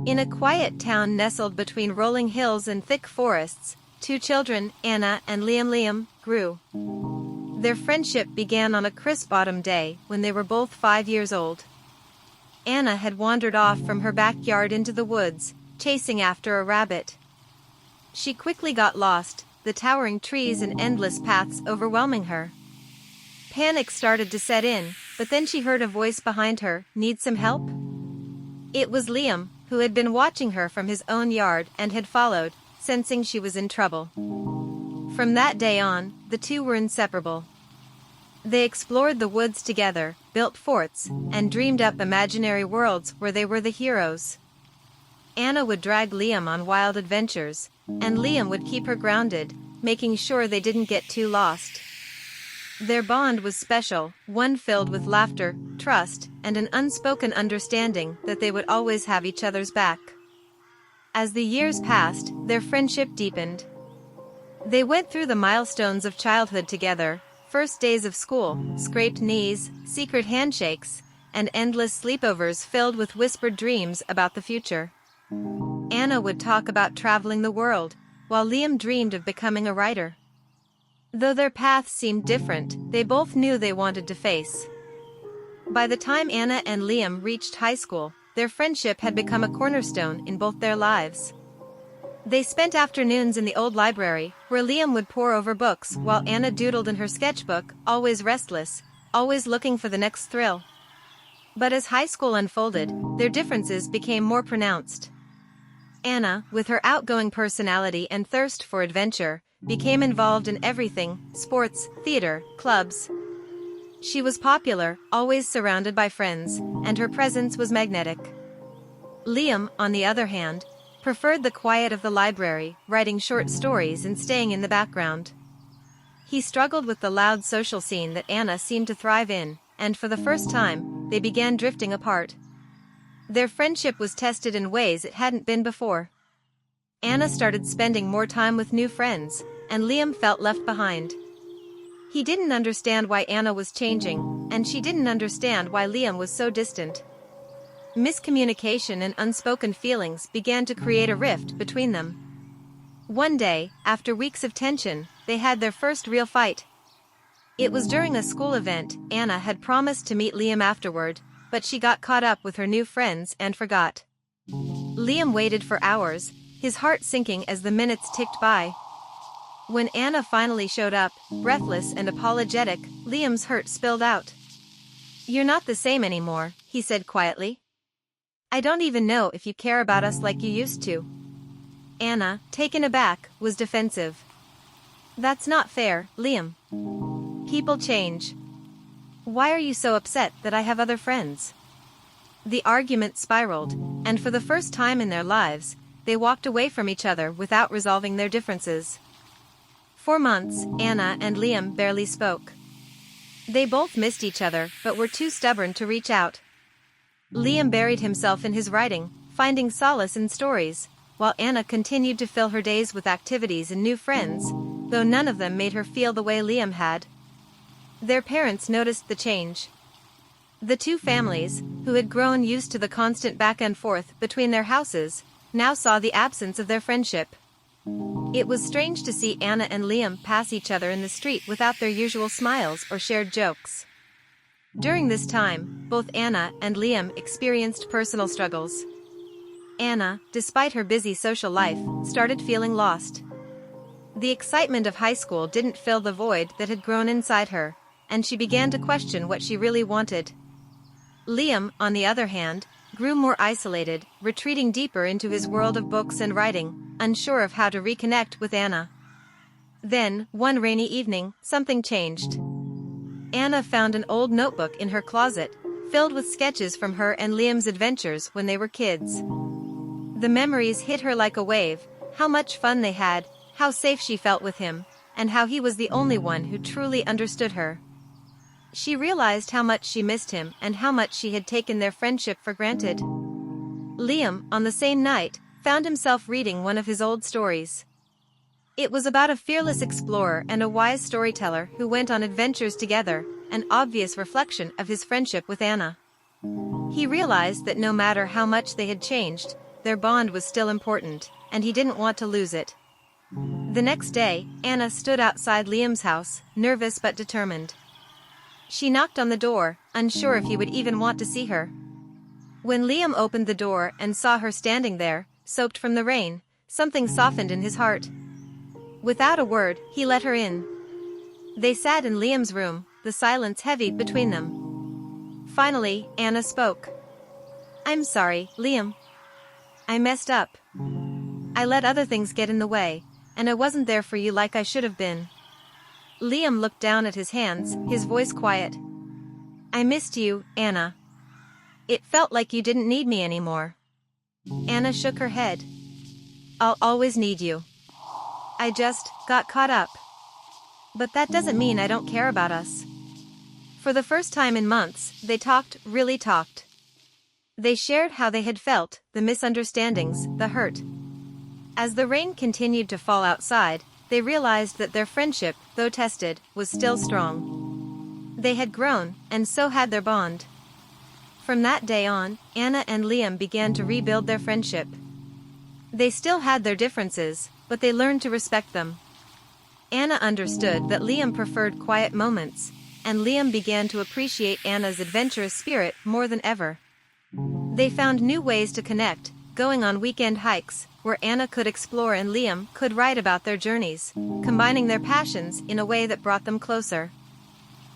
In a quiet town nestled between rolling hills and thick forests, two children, Anna and Liam, grew. Their friendship began on a crisp autumn day when they were both 5 years old. Anna had wandered off from her backyard into the woods, chasing after a rabbit. She quickly got lost, the towering trees and endless paths overwhelming her. Panic started to set in, but then she heard a voice behind her, "Need some help?" It was Liam, who had been watching her from his own yard and had followed, sensing she was in trouble. From that day on, the two were inseparable. They explored the woods together, built forts, and dreamed up imaginary worlds where they were the heroes. Anna would drag Liam on wild adventures, and Liam would keep her grounded, making sure they didn't get too lost. Their bond was special, one filled with laughter, trust, and an unspoken understanding that they would always have each other's back. As the years passed, their friendship deepened. They went through the milestones of childhood together, first days of school, scraped knees, secret handshakes, and endless sleepovers filled with whispered dreams about the future. Anna would talk about traveling the world, while Liam dreamed of becoming a writer. Though their paths seemed different, they both knew they wanted to face. By the time Anna and Liam reached high school, their friendship had become a cornerstone in both their lives. They spent afternoons in the old library, where Liam would pore over books while Anna doodled in her sketchbook, always restless, always looking for the next thrill. But as high school unfolded, their differences became more pronounced. Anna, with her outgoing personality and thirst for adventure, became involved in everything: sports, theater, clubs. She was popular, always surrounded by friends, and her presence was magnetic. Liam, on the other hand, preferred the quiet of the library, writing short stories and staying in the background. He struggled with the loud social scene that Anna seemed to thrive in, and for the first time, they began drifting apart. Their friendship was tested in ways it hadn't been before. Anna started spending more time with new friends, and Liam felt left behind. He didn't understand why Anna was changing, and she didn't understand why Liam was so distant. Miscommunication and unspoken feelings began to create a rift between them. One day, after weeks of tension, they had their first real fight. It was during a school event. Anna had promised to meet Liam afterward, but she got caught up with her new friends and forgot. Liam waited for hours, his heart sinking as the minutes ticked by. When Anna finally showed up, breathless and apologetic, Liam's hurt spilled out. "You're not the same anymore," he said quietly. "I don't even know if you care about us like you used to." Anna, taken aback, was defensive. "That's not fair, Liam. People change. Why are you so upset that I have other friends?" The argument spiraled, and for the first time in their lives, they walked away from each other without resolving their differences. For months, Anna and Liam barely spoke. They both missed each other but were too stubborn to reach out. Liam buried himself in his writing, finding solace in stories, while Anna continued to fill her days with activities and new friends, though none of them made her feel the way Liam had. Their parents noticed the change. The two families, who had grown used to the constant back and forth between their houses, now saw the absence of their friendship. It was strange to see Anna and Liam pass each other in the street without their usual smiles or shared jokes. During this time, both Anna and Liam experienced personal struggles. Anna, despite her busy social life, started feeling lost. The excitement of high school didn't fill the void that had grown inside her, and she began to question what she really wanted. Liam, on the other hand, grew more isolated, retreating deeper into his world of books and writing, unsure of how to reconnect with Anna. Then, one rainy evening, something changed. Anna found an old notebook in her closet, filled with sketches from her and Liam's adventures when they were kids. The memories hit her like a wave: how much fun they had, how safe she felt with him, and how he was the only one who truly understood her. She realized how much she missed him and how much she had taken their friendship for granted. Liam, on the same night, found himself reading one of his old stories. It was about a fearless explorer and a wise storyteller who went on adventures together, an obvious reflection of his friendship with Anna. He realized that no matter how much they had changed, their bond was still important, and he didn't want to lose it. The next day, Anna stood outside Liam's house, nervous but determined. She knocked on the door, unsure if he would even want to see her. When Liam opened the door and saw her standing there, soaked from the rain, something softened in his heart. Without a word, he let her in. They sat in Liam's room, the silence heavy between them. Finally, Anna spoke. "I'm sorry, Liam. I messed up. I let other things get in the way, and I wasn't there for you like I should have been." Liam looked down at his hands, his voice quiet. "I missed you, Anna. It felt like you didn't need me anymore." Anna shook her head. "I'll always need you. I just got caught up. But that doesn't mean I don't care about us." For the first time in months, they talked, really talked. They shared how they had felt, the misunderstandings, the hurt. As the rain continued to fall outside, they realized that their friendship, though tested, was still strong. They had grown, and so had their bond. From that day on, Anna and Liam began to rebuild their friendship. They still had their differences, but they learned to respect them. Anna understood that Liam preferred quiet moments, and Liam began to appreciate Anna's adventurous spirit more than ever. They found new ways to connect, going on weekend hikes, where Anna could explore and Liam could write about their journeys, combining their passions in a way that brought them closer.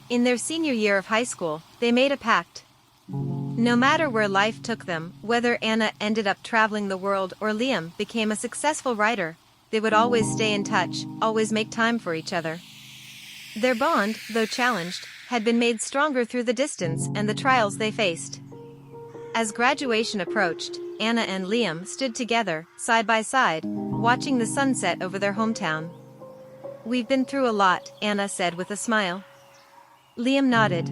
In their senior year of high school, they made a pact. No matter where life took them, whether Anna ended up traveling the world or Liam became a successful writer, they would always stay in touch, always make time for each other. Their bond, though challenged, had been made stronger through the distance and the trials they faced. As graduation approached, Anna and Liam stood together, side by side, watching the sunset over their hometown. "We've been through a lot," Anna said with a smile. Liam nodded.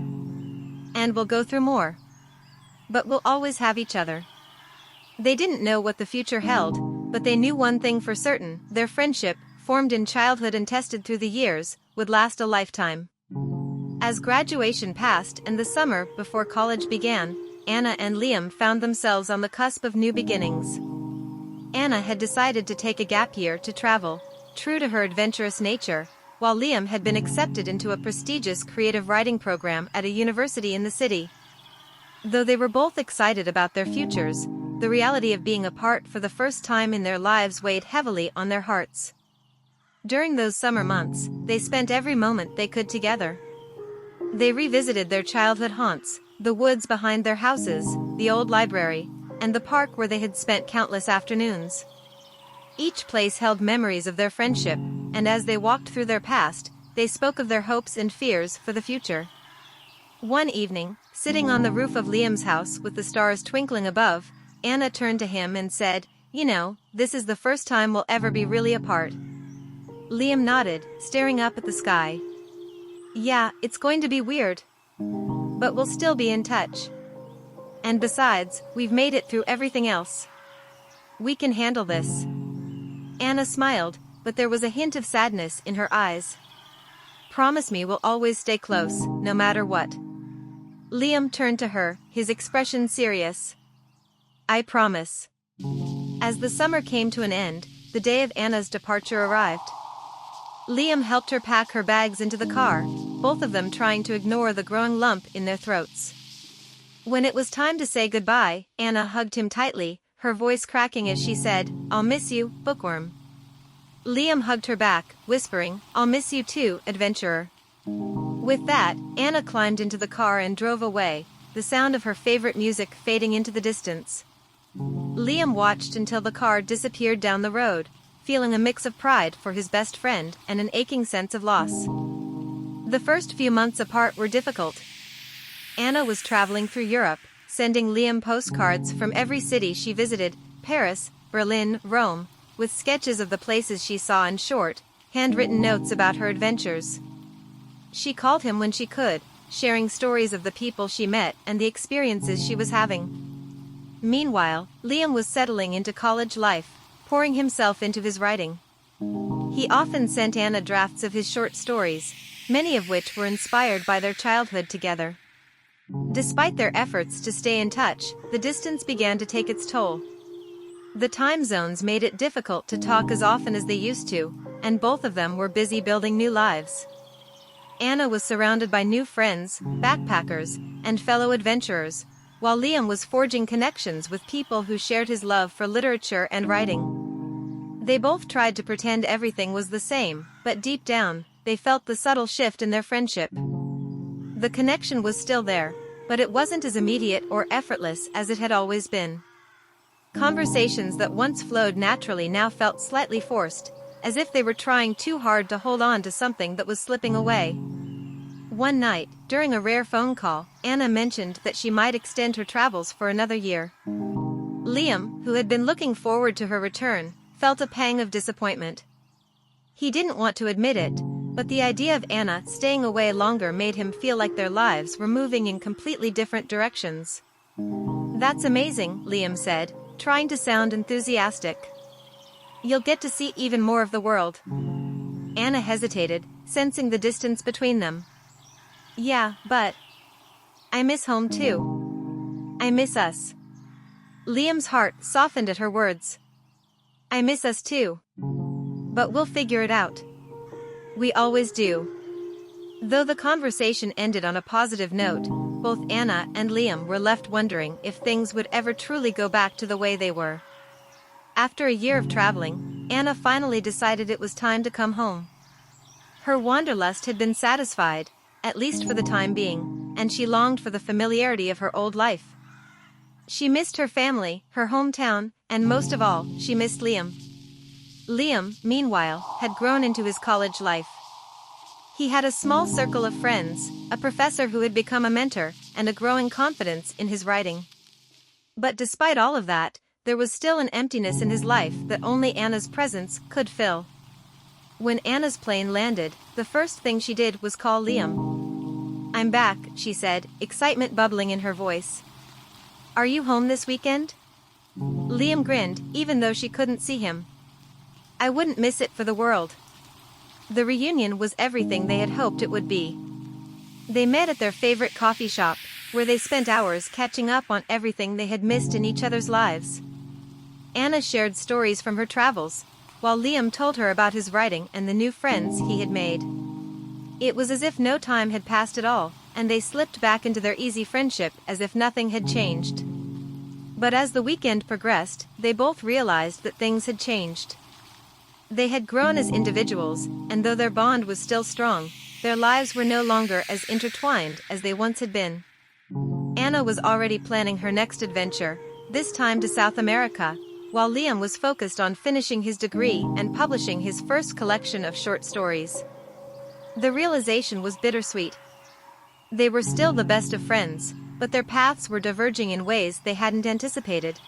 "And we'll go through more. But we'll always have each other." They didn't know what the future held, but they knew one thing for certain: their friendship, formed in childhood and tested through the years, would last a lifetime. As graduation passed and the summer before college began, Anna and Liam found themselves on the cusp of new beginnings. Anna had decided to take a gap year to travel, true to her adventurous nature, while Liam had been accepted into a prestigious creative writing program at a university in the city. Though they were both excited about their futures, the reality of being apart for the first time in their lives weighed heavily on their hearts. During those summer months, they spent every moment they could together. They revisited their childhood haunts, the woods behind their houses, the old library, and the park where they had spent countless afternoons. Each place held memories of their friendship, and as they walked through their past, they spoke of their hopes and fears for the future. One evening, sitting on the roof of Liam's house with the stars twinkling above, Anna turned to him and said, "You know, this is the first time we'll ever be really apart." Liam nodded, staring up at the sky. "Yeah, it's going to be weird. But we'll still be in touch. And besides, we've made it through everything else. We can handle this." Anna smiled, but there was a hint of sadness in her eyes. "Promise me we'll always stay close, no matter what." Liam turned to her, his expression serious. "I promise." As the summer came to an end, the day of Anna's departure arrived. Liam helped her pack her bags into the car, both of them trying to ignore the growing lump in their throats. When it was time to say goodbye, Anna hugged him tightly, her voice cracking as she said, "I'll miss you, bookworm." Liam hugged her back, whispering, "I'll miss you too, adventurer." With that, Anna climbed into the car and drove away, the sound of her favorite music fading into the distance. Liam watched until the car disappeared down the road, feeling a mix of pride for his best friend and an aching sense of loss. The first few months apart were difficult. Anna was traveling through Europe, sending Liam postcards from every city she visited, Paris, Berlin, Rome, with sketches of the places she saw and short, handwritten notes about her adventures. She called him when she could, sharing stories of the people she met and the experiences she was having. Meanwhile, Liam was settling into college life, pouring himself into his writing. He often sent Anna drafts of his short stories, many of which were inspired by their childhood together. Despite their efforts to stay in touch, the distance began to take its toll. The time zones made it difficult to talk as often as they used to, and both of them were busy building new lives. Anna was surrounded by new friends, backpackers, and fellow adventurers, while Liam was forging connections with people who shared his love for literature and writing. They both tried to pretend everything was the same, but deep down, they felt the subtle shift in their friendship. The connection was still there, but it wasn't as immediate or effortless as it had always been. Conversations that once flowed naturally now felt slightly forced, as if they were trying too hard to hold on to something that was slipping away. One night, during a rare phone call, Anna mentioned that she might extend her travels for another year. Liam, who had been looking forward to her return, felt a pang of disappointment. He didn't want to admit it, but the idea of Anna staying away longer made him feel like their lives were moving in completely different directions. "That's amazing," Liam said, trying to sound enthusiastic. "You'll get to see even more of the world." Anna hesitated, sensing the distance between them. "Yeah, but I miss home too. I miss us." Liam's heart softened at her words. "I miss us too. But we'll figure it out. We always do." Though the conversation ended on a positive note, both Anna and Liam were left wondering if things would ever truly go back to the way they were. After a year of traveling, Anna finally decided it was time to come home. Her wanderlust had been satisfied, at least for the time being, and she longed for the familiarity of her old life. She missed her family, her hometown, and most of all, she missed Liam. Liam, meanwhile, had grown into his college life. He had a small circle of friends, a professor who had become a mentor, and a growing confidence in his writing. But despite all of that, there was still an emptiness in his life that only Anna's presence could fill. When Anna's plane landed, the first thing she did was call Liam. "I'm back," she said, excitement bubbling in her voice. "Are you home this weekend?" Liam grinned, even though she couldn't see him. "I wouldn't miss it for the world." The reunion was everything they had hoped it would be. They met at their favorite coffee shop, where they spent hours catching up on everything they had missed in each other's lives. Anna shared stories from her travels, while Liam told her about his writing and the new friends he had made. It was as if no time had passed at all, and they slipped back into their easy friendship as if nothing had changed. But as the weekend progressed, they both realized that things had changed. They had grown as individuals, and though their bond was still strong, their lives were no longer as intertwined as they once had been. Anna was already planning her next adventure, this time to South America, while Liam was focused on finishing his degree and publishing his first collection of short stories. The realization was bittersweet. They were still the best of friends, but their paths were diverging in ways they hadn't anticipated.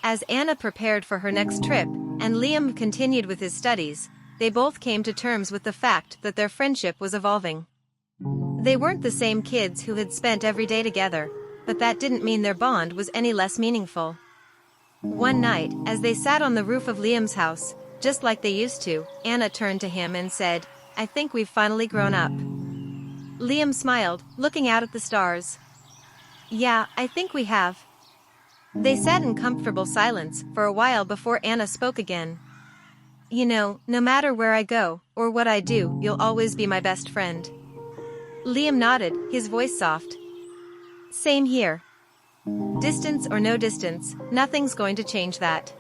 As Anna prepared for her next trip, and Liam continued with his studies, they both came to terms with the fact that their friendship was evolving. They weren't the same kids who had spent every day together, but that didn't mean their bond was any less meaningful. One night, as they sat on the roof of Liam's house, just like they used to, Anna turned to him and said, "I think we've finally grown up." Liam smiled, looking out at the stars. "Yeah, I think we have." They sat in comfortable silence for a while before Anna spoke again. "You know, no matter where I go, or what I do, you'll always be my best friend." Liam nodded, his voice soft. "Same here. Distance or no distance, nothing's going to change that."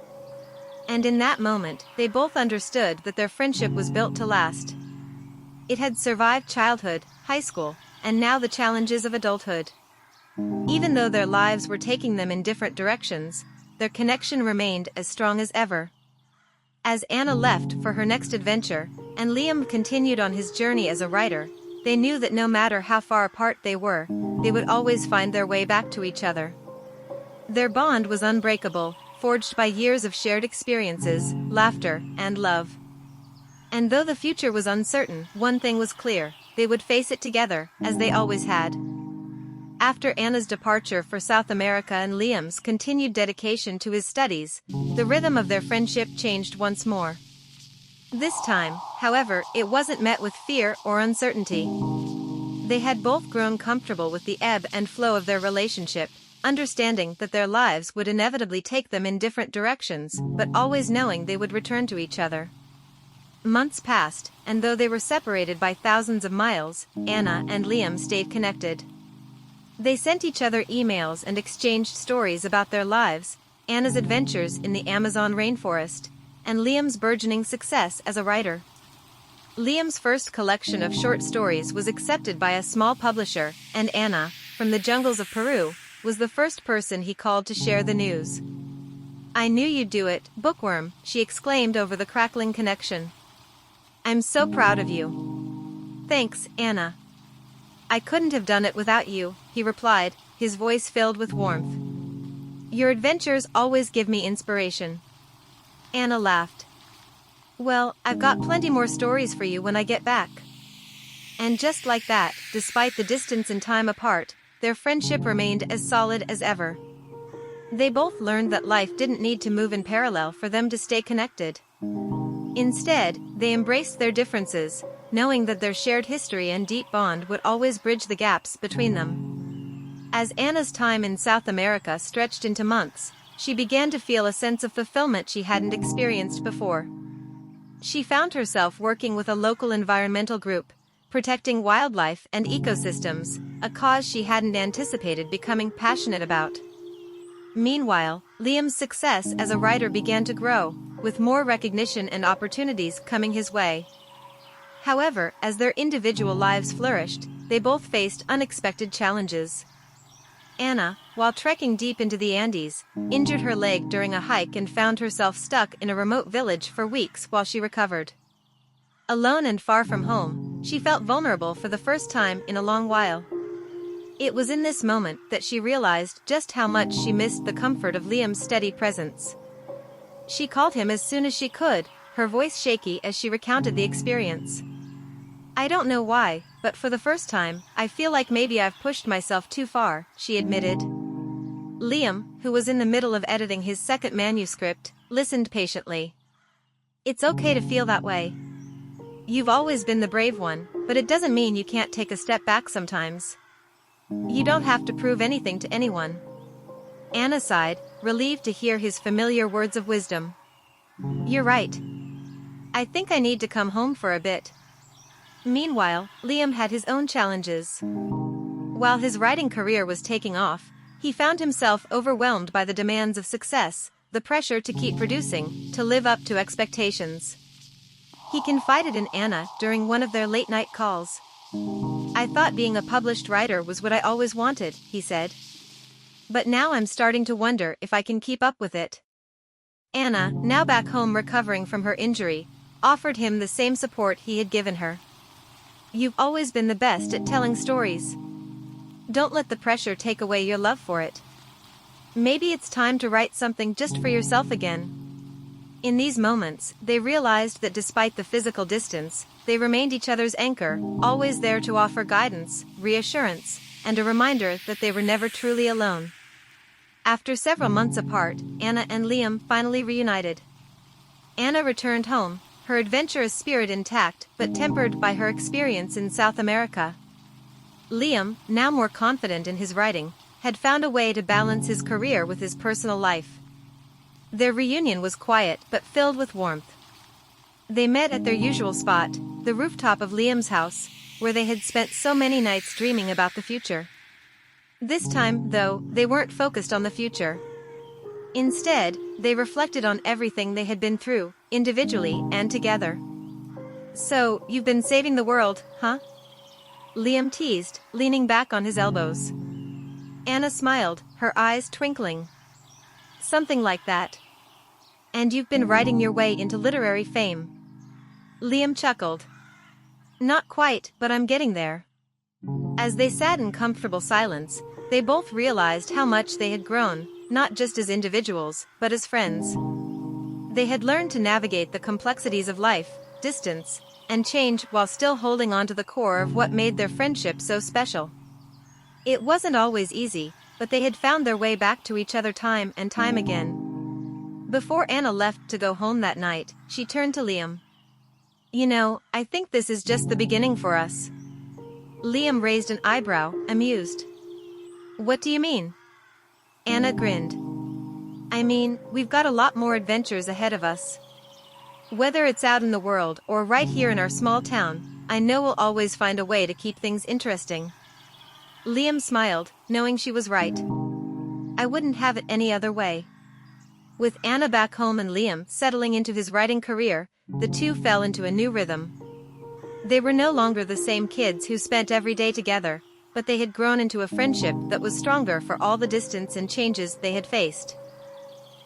And in that moment, they both understood that their friendship was built to last. It had survived childhood, high school, and now the challenges of adulthood. Even though their lives were taking them in different directions, their connection remained as strong as ever. As Anna left for her next adventure, and Liam continued on his journey as a writer, they knew that no matter how far apart they were, they would always find their way back to each other. Their bond was unbreakable, forged by years of shared experiences, laughter, and love. And though the future was uncertain, one thing was clear: they would face it together, as they always had. After Anna's departure for South America and Liam's continued dedication to his studies, the rhythm of their friendship changed once more. This time, however, it wasn't met with fear or uncertainty. They had both grown comfortable with the ebb and flow of their relationship, understanding that their lives would inevitably take them in different directions, but always knowing they would return to each other. Months passed, and though they were separated by thousands of miles, Anna and Liam stayed connected. They sent each other emails and exchanged stories about their lives, Anna's adventures in the Amazon rainforest, and Liam's burgeoning success as a writer. Liam's first collection of short stories was accepted by a small publisher, and Anna, from the jungles of Peru, was the first person he called to share the news. "I knew you'd do it, bookworm," she exclaimed over the crackling connection. "I'm so proud of you." "Thanks, Anna. I couldn't have done it without you," he replied, his voice filled with warmth. "Your adventures always give me inspiration." Anna laughed. "Well, I've got plenty more stories for you when I get back." And just like that, despite the distance and time apart, their friendship remained as solid as ever. They both learned that life didn't need to move in parallel for them to stay connected. Instead, they embraced their differences, knowing that their shared history and deep bond would always bridge the gaps between them. As Anna's time in South America stretched into months, she began to feel a sense of fulfillment she hadn't experienced before. She found herself working with a local environmental group, protecting wildlife and ecosystems, a cause she hadn't anticipated becoming passionate about. Meanwhile, Liam's success as a writer began to grow, with more recognition and opportunities coming his way. However, as their individual lives flourished, they both faced unexpected challenges. Anna, while trekking deep into the Andes, injured her leg during a hike and found herself stuck in a remote village for weeks while she recovered. Alone and far from home, she felt vulnerable for the first time in a long while. It was in this moment that she realized just how much she missed the comfort of Liam's steady presence. She called him as soon as she could, her voice shaky as she recounted the experience. "I don't know why, but for the first time, I feel like maybe I've pushed myself too far," she admitted. Liam, who was in the middle of editing his second manuscript, listened patiently. "It's okay to feel that way. You've always been the brave one, but it doesn't mean you can't take a step back sometimes. You don't have to prove anything to anyone." Anna sighed, relieved to hear his familiar words of wisdom. "You're right. I think I need to come home for a bit." Meanwhile, Liam had his own challenges. While his writing career was taking off, he found himself overwhelmed by the demands of success, the pressure to keep producing, to live up to expectations. He confided in Anna during one of their late-night calls. "I thought being a published writer was what I always wanted," he said. "But now I'm starting to wonder if I can keep up with it." Anna, now back home recovering from her injury, offered him the same support he had given her. "You've always been the best at telling stories. Don't let the pressure take away your love for it. Maybe it's time to write something just for yourself again." In these moments, they realized that despite the physical distance, they remained each other's anchor, always there to offer guidance, reassurance, and a reminder that they were never truly alone. After several months apart, Anna and Liam finally reunited. Anna returned home, her adventurous spirit intact but tempered by her experience in South America. Liam, now more confident in his writing, had found a way to balance his career with his personal life. Their reunion was quiet but filled with warmth. They met at their usual spot, the rooftop of Liam's house, where they had spent so many nights dreaming about the future. This time, though, they weren't focused on the future. Instead, they reflected on everything they had been through, individually and together. "So, you've been saving the world, huh?" Liam teased, leaning back on his elbows. Anna smiled, her eyes twinkling. "Something like that. And you've been writing your way into literary fame." Liam chuckled. "Not quite, but I'm getting there." As they sat in comfortable silence, they both realized how much they had grown, not just as individuals, but as friends. They had learned to navigate the complexities of life, distance, and change while still holding on to the core of what made their friendship so special. It wasn't always easy, but they had found their way back to each other time and time again. Before Anna left to go home that night, she turned to Liam. "You know, I think this is just the beginning for us." Liam raised an eyebrow, amused. "What do you mean?" Anna grinned. I mean, we've got a lot more adventures ahead of us. Whether it's out in the world or right here in our small town, I know we'll always find a way to keep things interesting. Liam smiled, knowing she was right. I wouldn't have it any other way. With Anna back home and Liam settling into his writing career, the two fell into a new rhythm. They were no longer the same kids who spent every day together, but they had grown into a friendship that was stronger for all the distance and changes they had faced.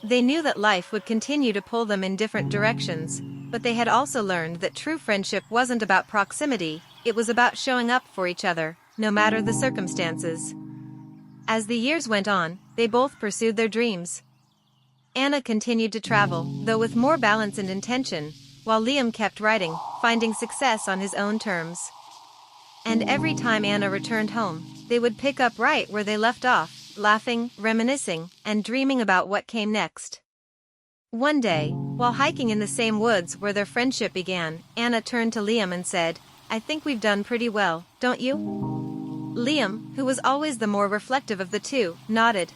They knew that life would continue to pull them in different directions, but they had also learned that true friendship wasn't about proximity, it was about showing up for each other, no matter the circumstances. As the years went on, they both pursued their dreams. Anna continued to travel, though with more balance and intention, while Liam kept writing, finding success on his own terms. And every time Anna returned home, they would pick up right where they left off, laughing, reminiscing, and dreaming about what came next. One day, while hiking in the same woods where their friendship began, Anna turned to Liam and said, I think we've done pretty well, don't you? Liam, who was always the more reflective of the two, nodded.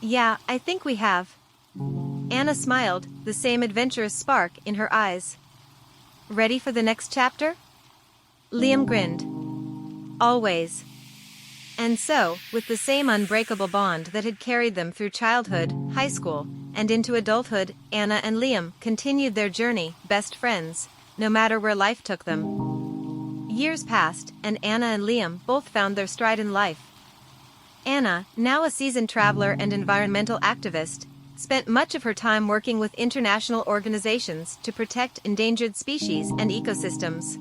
Yeah, I think we have. Anna smiled, the same adventurous spark in her eyes. Ready for the next chapter? Liam grinned. Always. And so, with the same unbreakable bond that had carried them through childhood, high school, and into adulthood, Anna and Liam continued their journey, best friends, no matter where life took them. Years passed, and Anna and Liam both found their stride in life. Anna, now a seasoned traveler and environmental activist, spent much of her time working with international organizations to protect endangered species and ecosystems.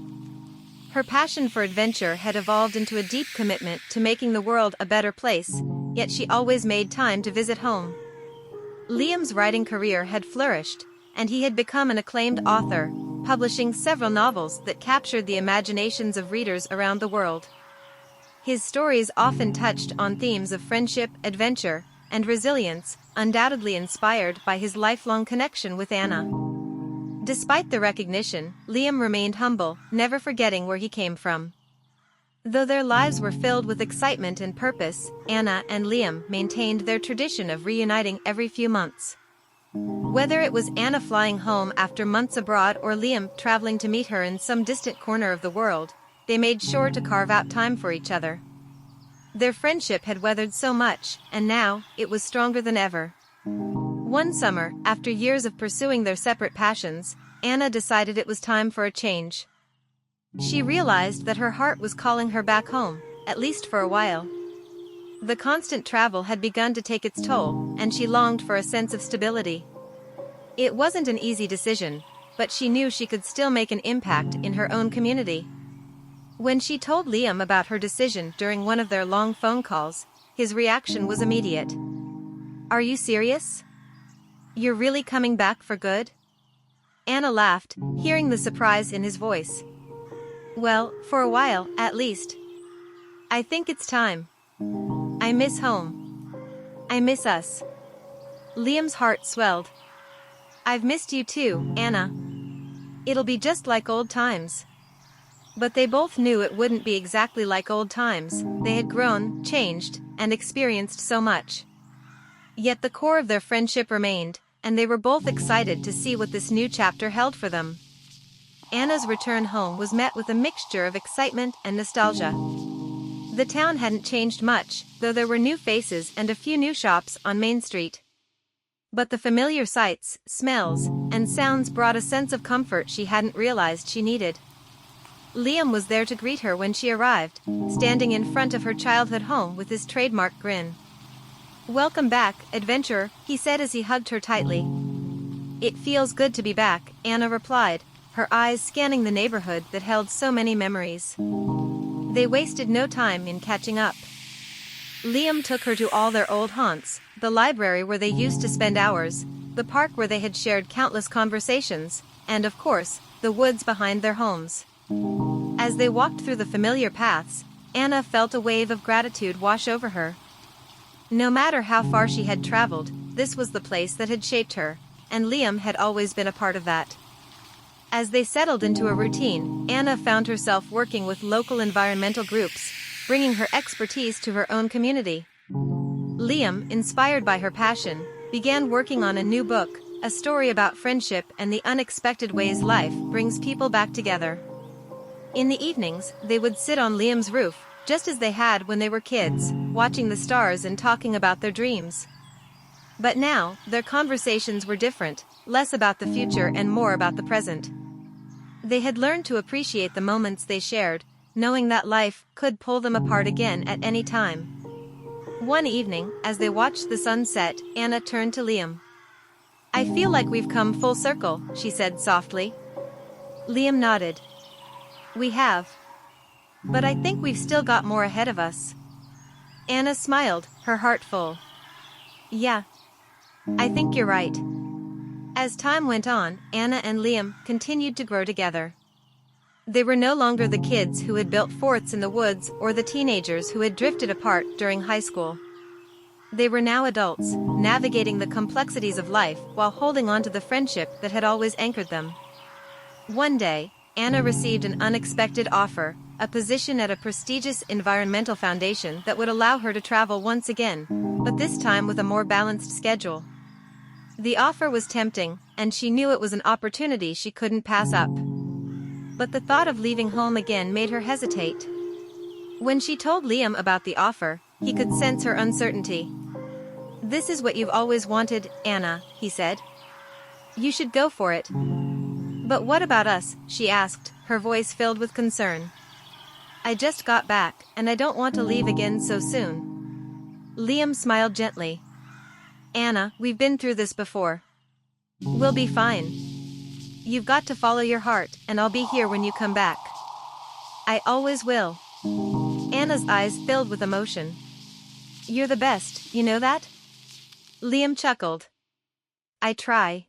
Her passion for adventure had evolved into a deep commitment to making the world a better place, yet she always made time to visit home. Liam's writing career had flourished, and he had become an acclaimed author, publishing several novels that captured the imaginations of readers around the world. His stories often touched on themes of friendship, adventure, and resilience, undoubtedly inspired by his lifelong connection with Anna. Despite the recognition, Liam remained humble, never forgetting where he came from. Though their lives were filled with excitement and purpose, Anna and Liam maintained their tradition of reuniting every few months. Whether it was Anna flying home after months abroad or Liam traveling to meet her in some distant corner of the world, they made sure to carve out time for each other. Their friendship had weathered so much, and now, it was stronger than ever. One summer, after years of pursuing their separate passions, Anna decided it was time for a change. She realized that her heart was calling her back home, at least for a while. The constant travel had begun to take its toll, and she longed for a sense of stability. It wasn't an easy decision, but she knew she could still make an impact in her own community. When she told Liam about her decision during one of their long phone calls, his reaction was immediate. Are you serious? You're really coming back for good? Anna laughed, hearing the surprise in his voice. Well, for a while, at least. I think it's time. I miss home. I miss us. Liam's heart swelled. I've missed you too, Anna. It'll be just like old times. But they both knew it wouldn't be exactly like old times. They had grown, changed, and experienced so much. Yet the core of their friendship remained, and they were both excited to see what this new chapter held for them. Anna's return home was met with a mixture of excitement and nostalgia. The town hadn't changed much, though there were new faces and a few new shops on Main Street. But the familiar sights, smells, and sounds brought a sense of comfort she hadn't realized she needed. Liam was there to greet her when she arrived, standing in front of her childhood home with his trademark grin. Welcome back, adventurer, he said as he hugged her tightly. It feels good to be back, Anna replied, her eyes scanning the neighborhood that held so many memories. They wasted no time in catching up. Liam took her to all their old haunts, the library where they used to spend hours, the park where they had shared countless conversations, and of course, the woods behind their homes. As they walked through the familiar paths, Anna felt a wave of gratitude wash over her. No matter how far she had traveled, this was the place that had shaped her, and Liam had always been a part of that. As they settled into a routine, Anna found herself working with local environmental groups, bringing her expertise to her own community. Liam, inspired by her passion, began working on a new book, a story about friendship and the unexpected ways life brings people back together. In the evenings, they would sit on Liam's roof, just as they had when they were kids, watching the stars and talking about their dreams. But now, their conversations were different, less about the future and more about the present. They had learned to appreciate the moments they shared, knowing that life could pull them apart again at any time. One evening, as they watched the sun set, Anna turned to Liam. "I feel like we've come full circle," she said softly. Liam nodded. "We have. But I think we've still got more ahead of us." Anna smiled, her heart full. "Yeah. I think you're right." As time went on, Anna and Liam continued to grow together. They were no longer the kids who had built forts in the woods or the teenagers who had drifted apart during high school. They were now adults, navigating the complexities of life while holding on to the friendship that had always anchored them. One day, Anna received an unexpected offer, a position at a prestigious environmental foundation that would allow her to travel once again, but this time with a more balanced schedule. The offer was tempting, and she knew it was an opportunity she couldn't pass up. But the thought of leaving home again made her hesitate. When she told Liam about the offer, he could sense her uncertainty. "This is what you've always wanted, Anna," he said. "You should go for it." "But what about us?" she asked, her voice filled with concern. "I just got back, and I don't want to leave again so soon." Liam smiled gently. "Anna, we've been through this before. We'll be fine. You've got to follow your heart, and I'll be here when you come back." "I always will." Anna's eyes filled with emotion. "You're the best, you know that?" Liam chuckled. "I try."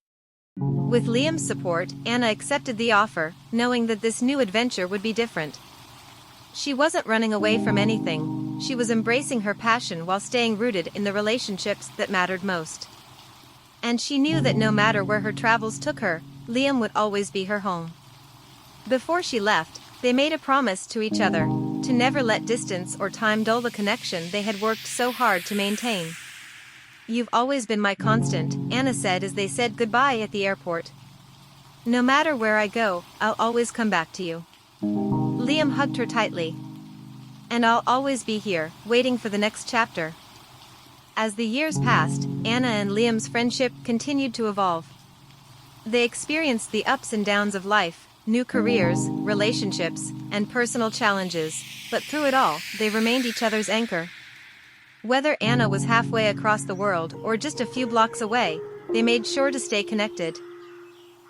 With Liam's support, Anna accepted the offer, knowing that this new adventure would be different. She wasn't running away from anything, she was embracing her passion while staying rooted in the relationships that mattered most. And she knew that no matter where her travels took her, Liam would always be her home. Before she left, they made a promise to each other, to never let distance or time dull the connection they had worked so hard to maintain. "You've always been my constant," Anna said as they said goodbye at the airport. "No matter where I go, I'll always come back to you." Liam hugged her tightly. "And I'll always be here, waiting for the next chapter." As the years passed, Anna and Liam's friendship continued to evolve. They experienced the ups and downs of life, new careers, relationships, and personal challenges, but through it all, they remained each other's anchor. Whether Anna was halfway across the world or just a few blocks away, they made sure to stay connected.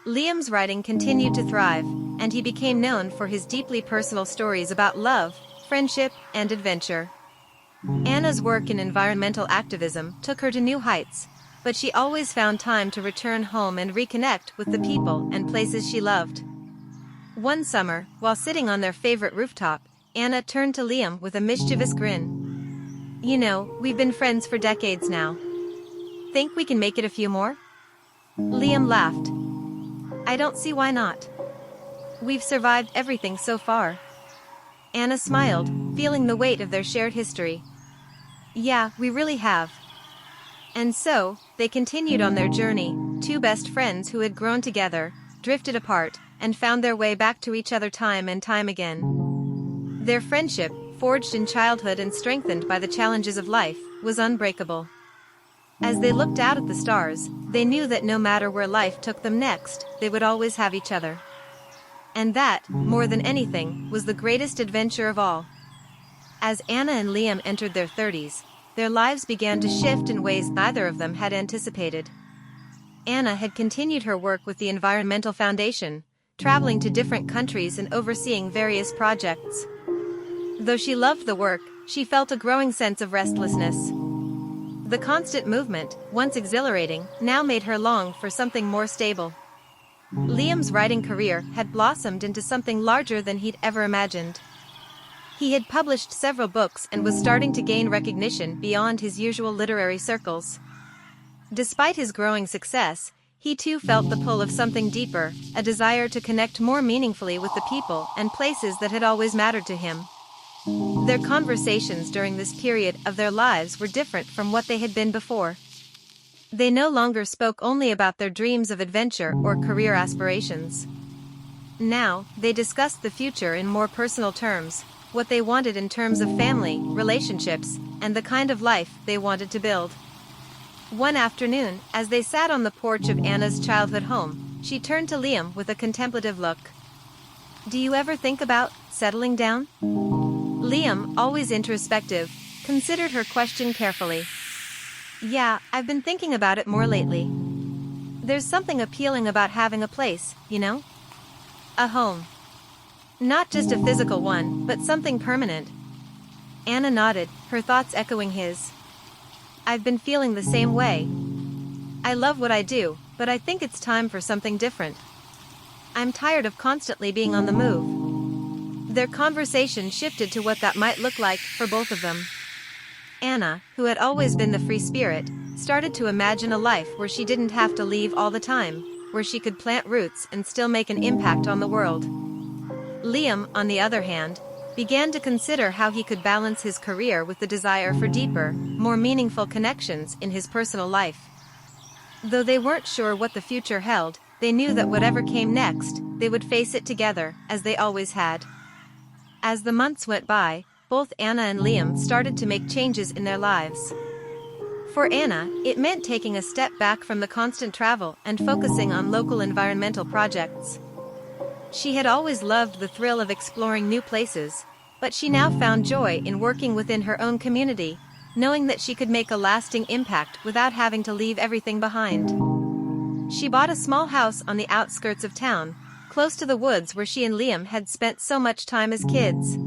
Liam's writing continued to thrive, and he became known for his deeply personal stories about love, friendship, and adventure. Anna's work in environmental activism took her to new heights, but she always found time to return home and reconnect with the people and places she loved. One summer, while sitting on their favorite rooftop, Anna turned to Liam with a mischievous grin. "You know, we've been friends for decades now. Think we can make it a few more?" Liam laughed. "I don't see why not. We've survived everything so far." Anna smiled, feeling the weight of their shared history. "Yeah, we really have." And so, they continued on their journey, two best friends who had grown together, drifted apart, and found their way back to each other time and time again. Their friendship, forged in childhood and strengthened by the challenges of life, was unbreakable. As they looked out at the stars, they knew that no matter where life took them next, they would always have each other. And that, more than anything, was the greatest adventure of all. As Anna and Liam entered their 30s, their lives began to shift in ways neither of them had anticipated. Anna had continued her work with the Environmental Foundation, traveling to different countries and overseeing various projects. Though she loved the work, she felt a growing sense of restlessness. The constant movement, once exhilarating, now made her long for something more stable. Liam's writing career had blossomed into something larger than he'd ever imagined. He had published several books and was starting to gain recognition beyond his usual literary circles. Despite his growing success, he too felt the pull of something deeper, a desire to connect more meaningfully with the people and places that had always mattered to him. Their conversations during this period of their lives were different from what they had been before. They no longer spoke only about their dreams of adventure or career aspirations. Now, they discussed the future in more personal terms, what they wanted in terms of family, relationships, and the kind of life they wanted to build. One afternoon, as they sat on the porch of Anna's childhood home, she turned to Liam with a contemplative look. "Do you ever think about settling down?" Liam, always introspective, considered her question carefully. "Yeah, I've been thinking about it more lately. There's something appealing about having a place, you know? A home. Not just a physical one, but something permanent." Anna nodded, her thoughts echoing his. "I've been feeling the same way. I love what I do, but I think it's time for something different. I'm tired of constantly being on the move." Their conversation shifted to what that might look like for both of them. Anna, who had always been the free spirit, started to imagine a life where she didn't have to leave all the time, where she could plant roots and still make an impact on the world. Liam, on the other hand, began to consider how he could balance his career with the desire for deeper, more meaningful connections in his personal life. Though they weren't sure what the future held, they knew that whatever came next, they would face it together, as they always had. As the months went by, both Anna and Liam started to make changes in their lives. For Anna, it meant taking a step back from the constant travel and focusing on local environmental projects. She had always loved the thrill of exploring new places, but she now found joy in working within her own community, knowing that she could make a lasting impact without having to leave everything behind. She bought a small house on the outskirts of town, close to the woods where she and Liam had spent so much time as kids.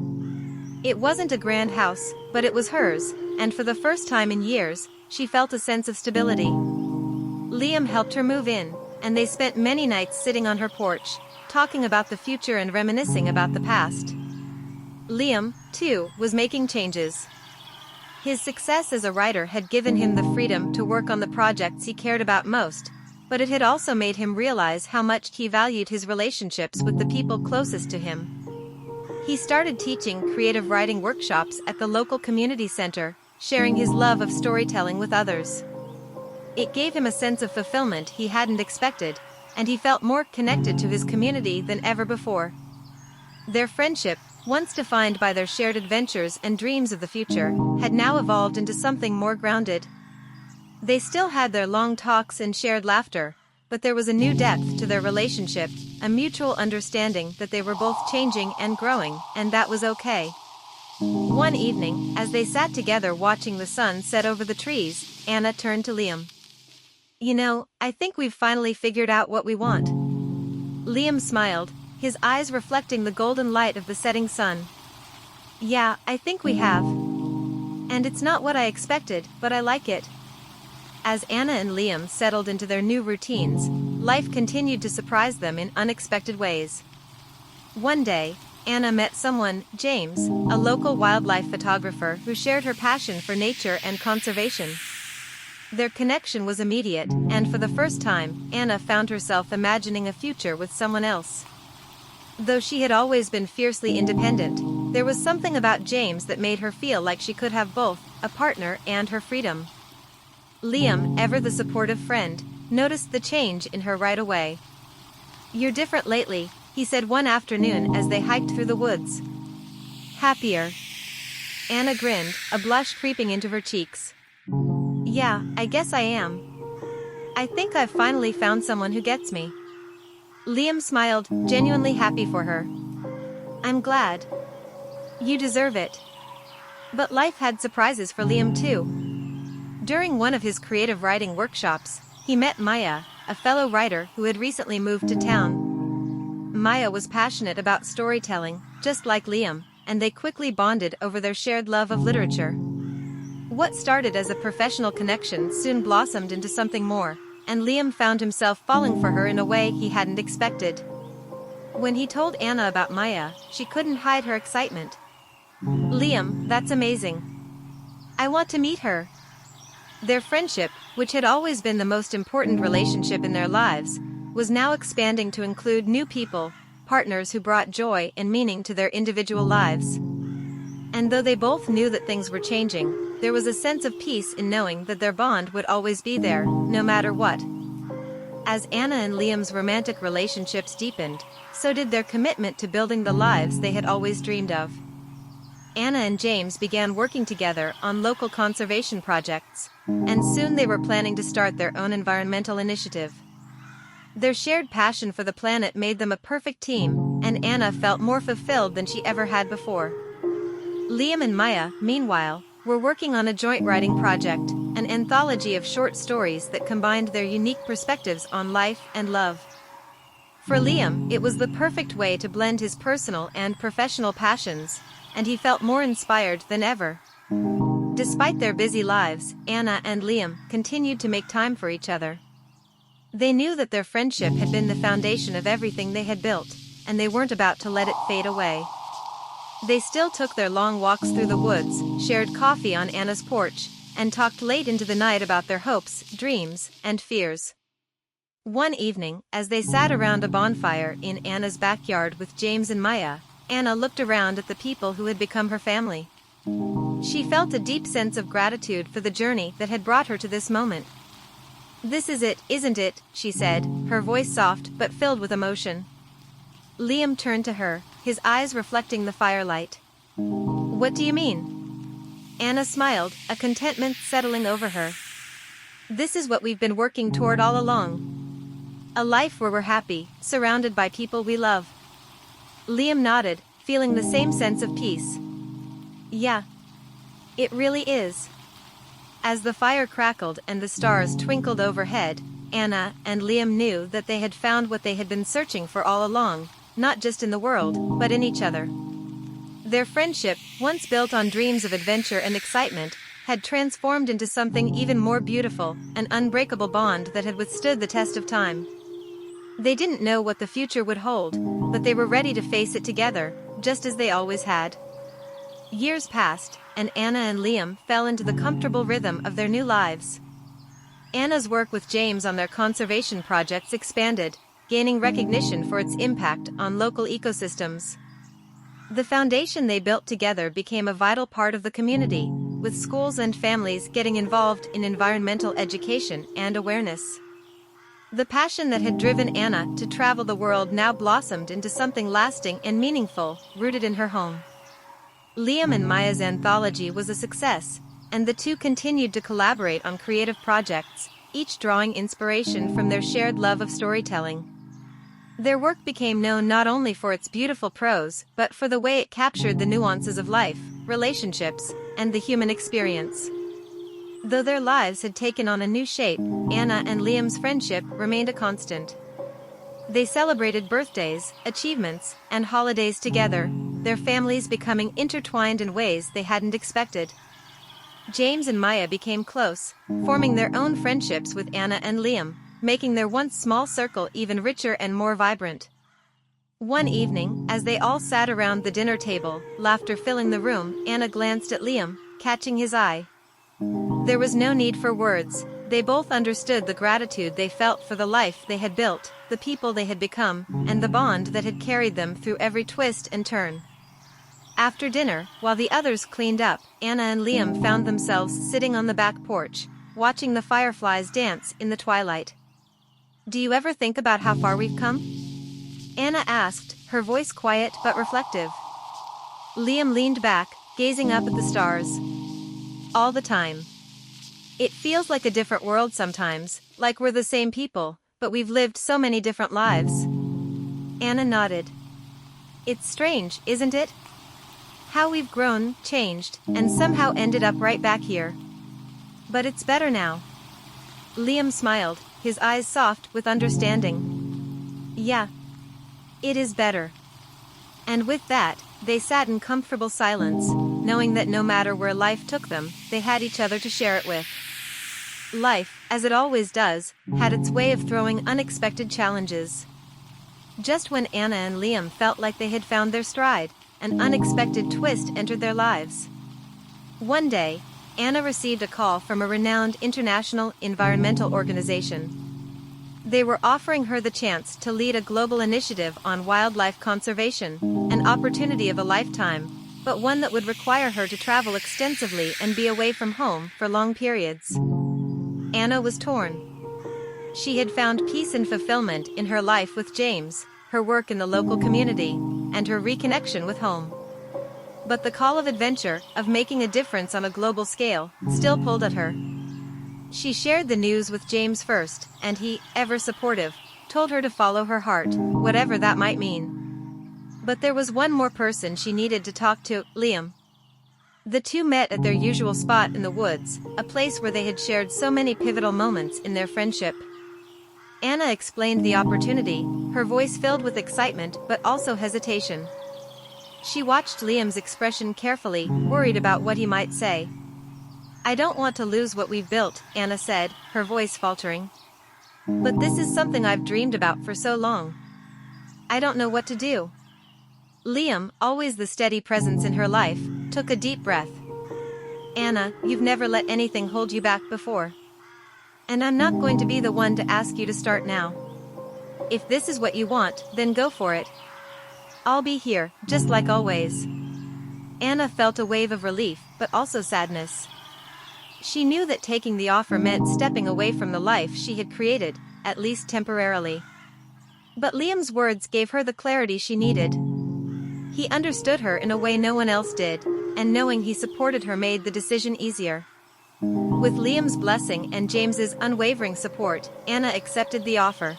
It wasn't a grand house, but it was hers, and for the first time in years, she felt a sense of stability. Liam helped her move in, and they spent many nights sitting on her porch, talking about the future and reminiscing about the past. Liam, too, was making changes. His success as a writer had given him the freedom to work on the projects he cared about most, but it had also made him realize how much he valued his relationships with the people closest to him. He started teaching creative writing workshops at the local community center, sharing his love of storytelling with others. It gave him a sense of fulfillment he hadn't expected, and he felt more connected to his community than ever before. Their friendship, once defined by their shared adventures and dreams of the future, had now evolved into something more grounded. They still had their long talks and shared laughter, but there was a new depth to their relationship, a mutual understanding that they were both changing and growing, and that was okay. One evening, as they sat together watching the sun set over the trees, Anna turned to Liam. "You know, I think we've finally figured out what we want." Liam smiled, his eyes reflecting the golden light of the setting sun. "Yeah, I think we have. And it's not what I expected, but I like it." As Anna and Liam settled into their new routines, life continued to surprise them in unexpected ways. One day, Anna met someone, James, a local wildlife photographer who shared her passion for nature and conservation. Their connection was immediate, and for the first time, Anna found herself imagining a future with someone else. Though she had always been fiercely independent, there was something about James that made her feel like she could have both, a partner and her freedom. Liam, ever the supportive friend, noticed the change in her right away. "You're different lately," he said one afternoon as they hiked through the woods. "Happier." Anna grinned, a blush creeping into her cheeks. "Yeah, I guess I am. I think I've finally found someone who gets me." Liam smiled, genuinely happy for her. "I'm glad. You deserve it." But life had surprises for Liam too. During one of his creative writing workshops, he met Maya, a fellow writer who had recently moved to town. Maya was passionate about storytelling, just like Liam, and they quickly bonded over their shared love of literature. What started as a professional connection soon blossomed into something more, and Liam found himself falling for her in a way he hadn't expected. When he told Anna about Maya, she couldn't hide her excitement. "Liam, that's amazing. I want to meet her." Their friendship, which had always been the most important relationship in their lives, was now expanding to include new people, partners who brought joy and meaning to their individual lives. And though they both knew that things were changing, there was a sense of peace in knowing that their bond would always be there, no matter what. As Anna and Liam's romantic relationships deepened, so did their commitment to building the lives they had always dreamed of. Anna and James began working together on local conservation projects, and soon they were planning to start their own environmental initiative. Their shared passion for the planet made them a perfect team, and Anna felt more fulfilled than she ever had before. Liam and Maya, meanwhile, were working on a joint writing project, an anthology of short stories that combined their unique perspectives on life and love. For Liam, it was the perfect way to blend his personal and professional passions, and he felt more inspired than ever. Despite their busy lives, Anna and Liam continued to make time for each other. They knew that their friendship had been the foundation of everything they had built, and they weren't about to let it fade away. They still took their long walks through the woods, shared coffee on Anna's porch, and talked late into the night about their hopes, dreams, and fears. One evening, as they sat around a bonfire in Anna's backyard with James and Maya, Anna looked around at the people who had become her family. She felt a deep sense of gratitude for the journey that had brought her to this moment. "This is it, isn't it?" she said, her voice soft but filled with emotion. Liam turned to her, his eyes reflecting the firelight. "What do you mean?" Anna smiled, a contentment settling over her. "This is what we've been working toward all along. A life where we're happy, surrounded by people we love." Liam nodded, feeling the same sense of peace. "Yeah. It really is." As the fire crackled and the stars twinkled overhead, Anna and Liam knew that they had found what they had been searching for all along, not just in the world, but in each other. Their friendship, once built on dreams of adventure and excitement, had transformed into something even more beautiful, an unbreakable bond that had withstood the test of time. They didn't know what the future would hold, but they were ready to face it together, just as they always had. Years passed, and Anna and Liam fell into the comfortable rhythm of their new lives. Anna's work with James on their conservation projects expanded, gaining recognition for its impact on local ecosystems. The foundation they built together became a vital part of the community, with schools and families getting involved in environmental education and awareness. The passion that had driven Anna to travel the world now blossomed into something lasting and meaningful, rooted in her home. Liam and Maya's anthology was a success, and the two continued to collaborate on creative projects, each drawing inspiration from their shared love of storytelling. Their work became known not only for its beautiful prose, but for the way it captured the nuances of life, relationships, and the human experience. Though their lives had taken on a new shape, Anna and Liam's friendship remained a constant. They celebrated birthdays, achievements, and holidays together, their families becoming intertwined in ways they hadn't expected. James and Maya became close, forming their own friendships with Anna and Liam, making their once small circle even richer and more vibrant. One evening, as they all sat around the dinner table, laughter filling the room, Anna glanced at Liam, catching his eye. There was no need for words. They both understood the gratitude they felt for the life they had built, the people they had become, and the bond that had carried them through every twist and turn. After dinner, while the others cleaned up, Anna and Liam found themselves sitting on the back porch, watching the fireflies dance in the twilight. "Do you ever think about how far we've come?" Anna asked, her voice quiet but reflective. Liam leaned back, gazing up at the stars. "All the time. It feels like a different world sometimes, like we're the same people, but we've lived so many different lives." Anna nodded. "It's strange, isn't it? How we've grown, changed, and somehow ended up right back here. But it's better now." Liam smiled, his eyes soft with understanding. "Yeah. It is better." And with that, they sat in comfortable silence, knowing that no matter where life took them, they had each other to share it with. Life, as it always does, had its way of throwing unexpected challenges. Just when Anna and Liam felt like they had found their stride, an unexpected twist entered their lives. One day, Anna received a call from a renowned international environmental organization. They were offering her the chance to lead a global initiative on wildlife conservation, an opportunity of a lifetime, but one that would require her to travel extensively and be away from home for long periods. Anna was torn. She had found peace and fulfillment in her life with James, her work in the local community, and her reconnection with home. But the call of adventure, of making a difference on a global scale, still pulled at her. She shared the news with James first, and he, ever supportive, told her to follow her heart, whatever that might mean. But there was one more person she needed to talk to, Liam. The two met at their usual spot in the woods, a place where they had shared so many pivotal moments in their friendship. Anna explained the opportunity, her voice filled with excitement but also hesitation. She watched Liam's expression carefully, worried about what he might say. "I don't want to lose what we've built," Anna said, her voice faltering. "But this is something I've dreamed about for so long. I don't know what to do." Liam, always the steady presence in her life, took a deep breath. "Anna, you've never let anything hold you back before. And I'm not going to be the one to ask you to start now. If this is what you want, then go for it. I'll be here, just like always." Anna felt a wave of relief, but also sadness. She knew that taking the offer meant stepping away from the life she had created, at least temporarily. But Liam's words gave her the clarity she needed. He understood her in a way no one else did, and knowing he supported her made the decision easier. With Liam's blessing and James's unwavering support, Anna accepted the offer.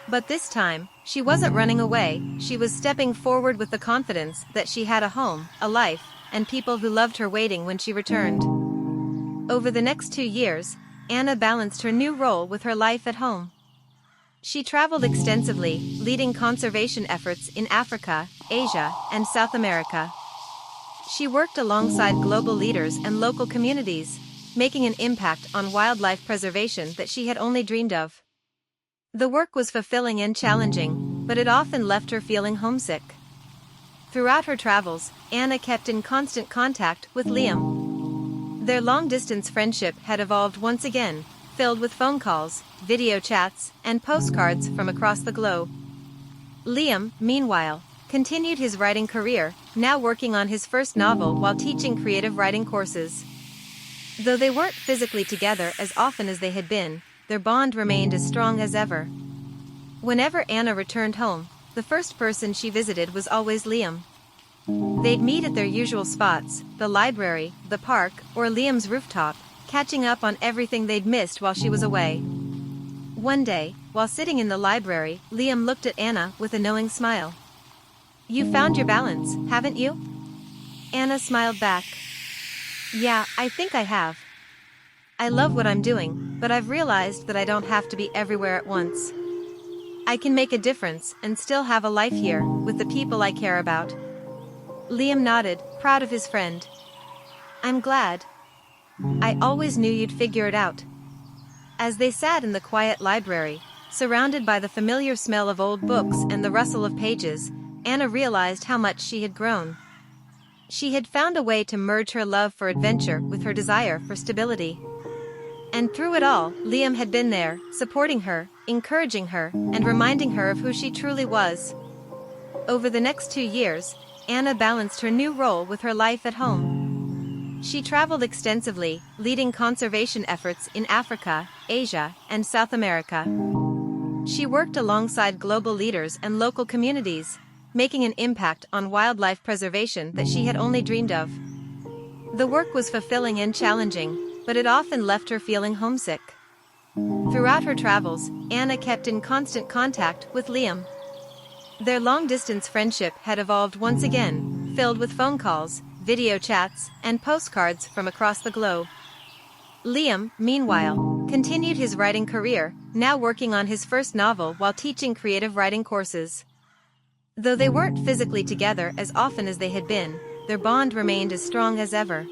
But this time, she wasn't running away, she was stepping forward with the confidence that she had a home, a life, and people who loved her waiting when she returned. Over the next 2 years, Anna balanced her new role with her life at home. She traveled extensively, leading conservation efforts in Africa, Asia, and South America. She worked alongside global leaders and local communities, making an impact on wildlife preservation that she had only dreamed of. The work was fulfilling and challenging, but it often left her feeling homesick. Throughout her travels, Anna kept in constant contact with Liam. Their long-distance friendship had evolved once again, filled with phone calls, video chats, and postcards from across the globe. Liam, meanwhile, continued his writing career, now working on his first novel while teaching creative writing courses. Though they weren't physically together as often as they had been, their bond remained as strong as ever. Whenever Anna returned home, the first person she visited was always Liam. They'd meet at their usual spots, the library, the park, or Liam's rooftop, catching up on everything they'd missed while she was away. One day, while sitting in the library, Liam looked at Anna with a knowing smile. "You found your balance, haven't you?" Anna smiled back. "Yeah, I think I have. I love what I'm doing, but I've realized that I don't have to be everywhere at once. I can make a difference and still have a life here, with the people I care about." Liam nodded, proud of his friend. "I'm glad. I always knew you'd figure it out." As they sat in the quiet library, surrounded by the familiar smell of old books and the rustle of pages, Anna realized how much she had grown. She had found a way to merge her love for adventure with her desire for stability. And through it all, Liam had been there, supporting her, encouraging her, and reminding her of who she truly was. Over the next 2 years, Anna balanced her new role with her life at home. She traveled extensively, leading conservation efforts in Africa, Asia, and South America. She worked alongside global leaders and local communities, making an impact on wildlife preservation that she had only dreamed of. The work was fulfilling and challenging, but it often left her feeling homesick. Throughout her travels, Anna kept in constant contact with Liam. Their long-distance friendship had evolved once again, filled with phone calls, video chats, and postcards from across the globe. Liam, meanwhile, continued his writing career, now working on his first novel while teaching creative writing courses. Though they weren't physically together as often as they had been, their bond remained as strong as ever.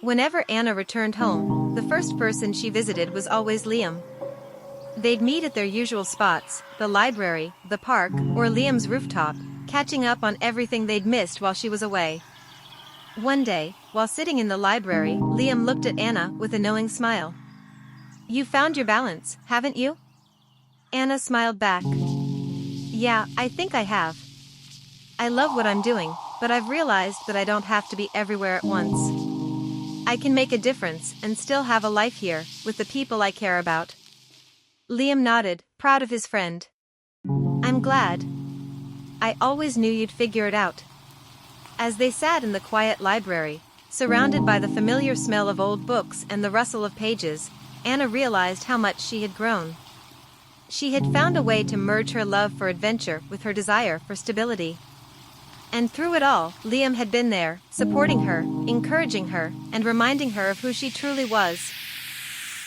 Whenever Anna returned home, the first person she visited was always Liam. They'd meet at their usual spots, the library, the park, or Liam's rooftop, catching up on everything they'd missed while she was away. One day, while sitting in the library, Liam looked at Anna with a knowing smile. "You found your balance, haven't you?" Anna smiled back. "Yeah, I think I have. I love what I'm doing, but I've realized that I don't have to be everywhere at once. I can make a difference and still have a life here, with the people I care about." Liam nodded, proud of his friend. "I'm glad. I always knew you'd figure it out." As they sat in the quiet library, surrounded by the familiar smell of old books and the rustle of pages, Anna realized how much she had grown. She had found a way to merge her love for adventure with her desire for stability. And through it all, Liam had been there, supporting her, encouraging her, and reminding her of who she truly was.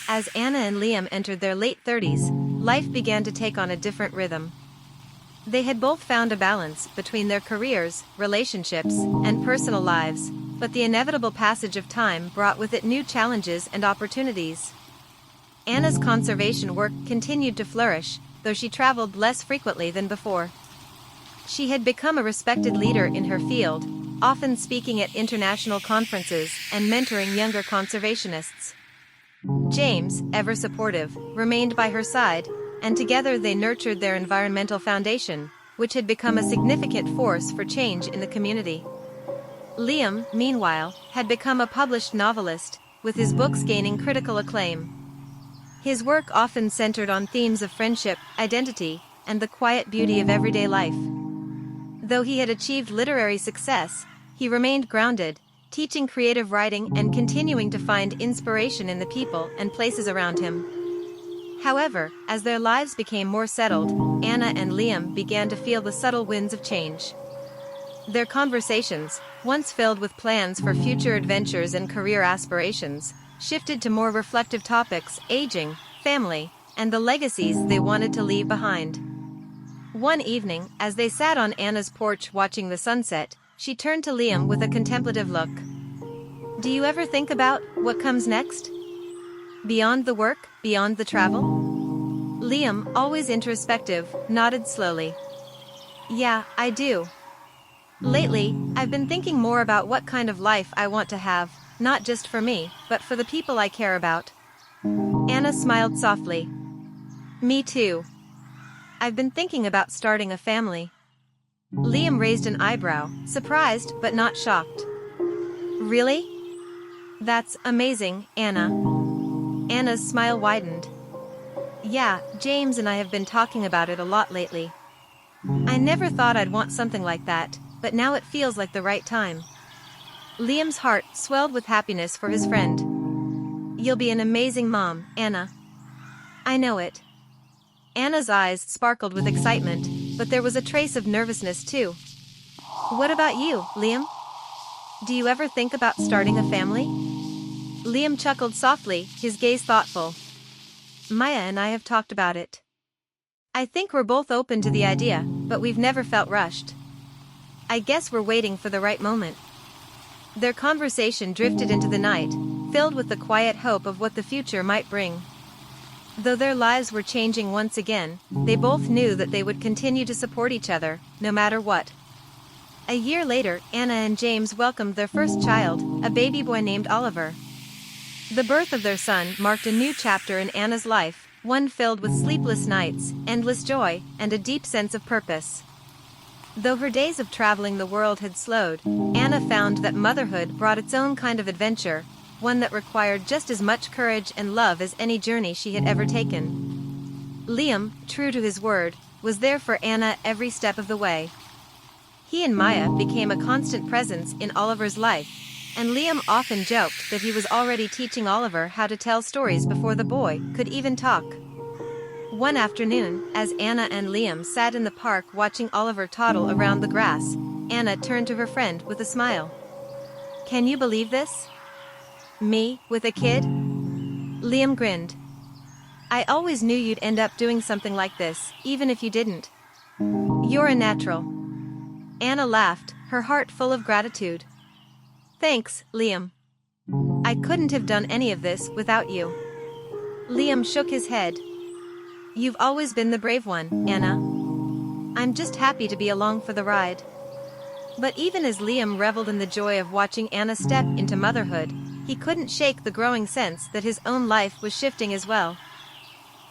As Anna and Liam entered their late 30s, life began to take on a different rhythm. They had both found a balance between their careers, relationships, and personal lives, but the inevitable passage of time brought with it new challenges and opportunities. Anna's conservation work continued to flourish, though she traveled less frequently than before. She had become a respected leader in her field, often speaking at international conferences and mentoring younger conservationists. James, ever supportive, remained by her side, and together they nurtured their environmental foundation, which had become a significant force for change in the community. Liam, meanwhile, had become a published novelist, with his books gaining critical acclaim. His work often centered on themes of friendship, identity, and the quiet beauty of everyday life. Though he had achieved literary success, he remained grounded, teaching creative writing and continuing to find inspiration in the people and places around him. However, as their lives became more settled, Anna and Liam began to feel the subtle winds of change. Their conversations, once filled with plans for future adventures and career aspirations, shifted to more reflective topics: aging, family, and the legacies they wanted to leave behind. One evening, as they sat on Anna's porch watching the sunset, she turned to Liam with a contemplative look. "Do you ever think about what comes next? Beyond the work, beyond the travel?" Liam, always introspective, nodded slowly. "Yeah, I do. Lately, I've been thinking more about what kind of life I want to have, not just for me, but for the people I care about." Anna smiled softly. "Me too. I've been thinking about starting a family." Liam raised an eyebrow, surprised but not shocked. "Really? That's amazing, Anna." Anna's smile widened. "Yeah, James and I have been talking about it a lot lately. I never thought I'd want something like that, but now it feels like the right time." Liam's heart swelled with happiness for his friend. "You'll be an amazing mom, Anna." "I know it." Anna's eyes sparkled with excitement, but there was a trace of nervousness too. "What about you, Liam? Do you ever think about starting a family?" Liam chuckled softly, his gaze thoughtful. "Maya and I have talked about it. I think we're both open to the idea, but we've never felt rushed. I guess we're waiting for the right moment." Their conversation drifted into the night, filled with the quiet hope of what the future might bring. Though their lives were changing once again, they both knew that they would continue to support each other, no matter what. A year later, Anna and James welcomed their first child, a baby boy named Oliver. The birth of their son marked a new chapter in Anna's life, one filled with sleepless nights, endless joy, and a deep sense of purpose. Though her days of traveling the world had slowed, Anna found that motherhood brought its own kind of adventure, one that required just as much courage and love as any journey she had ever taken. Liam, true to his word, was there for Anna every step of the way. He and Maya became a constant presence in Oliver's life, and Liam often joked that he was already teaching Oliver how to tell stories before the boy could even talk. One afternoon, as Anna and Liam sat in the park watching Oliver toddle around the grass, Anna turned to her friend with a smile. "Can you believe this? Me, with a kid?" Liam grinned. "I always knew you'd end up doing something like this, even if you didn't. You're a natural." Anna laughed, her heart full of gratitude. "Thanks, Liam. I couldn't have done any of this without you." Liam shook his head. "You've always been the brave one, Anna. I'm just happy to be along for the ride." But even as Liam reveled in the joy of watching Anna step into motherhood, he couldn't shake the growing sense that his own life was shifting as well.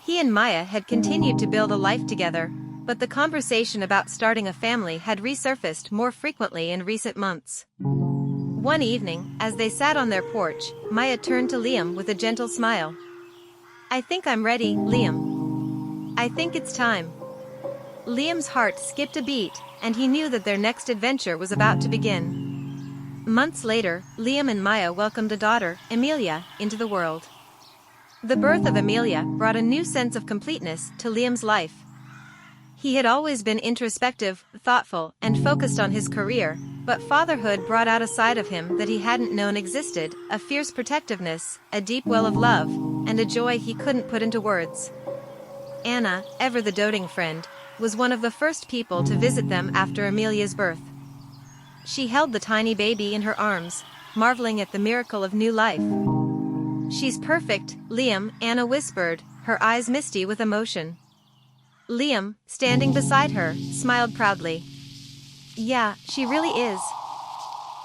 He and Maya had continued to build a life together, but the conversation about starting a family had resurfaced more frequently in recent months. One evening, as they sat on their porch, Maya turned to Liam with a gentle smile. "I think I'm ready, Liam. I think it's time." Liam's heart skipped a beat, and he knew that their next adventure was about to begin. Months later, Liam and Maya welcomed a daughter, Amelia, into the world. The birth of Amelia brought a new sense of completeness to Liam's life. He had always been introspective, thoughtful, and focused on his career, but fatherhood brought out a side of him that he hadn't known existed, a fierce protectiveness, a deep well of love, and a joy he couldn't put into words. Anna, ever the doting friend, was one of the first people to visit them after Amelia's birth. She held the tiny baby in her arms, marveling at the miracle of new life. "She's perfect, Liam," Anna whispered, her eyes misty with emotion. Liam, standing beside her, smiled proudly. "Yeah, she really is."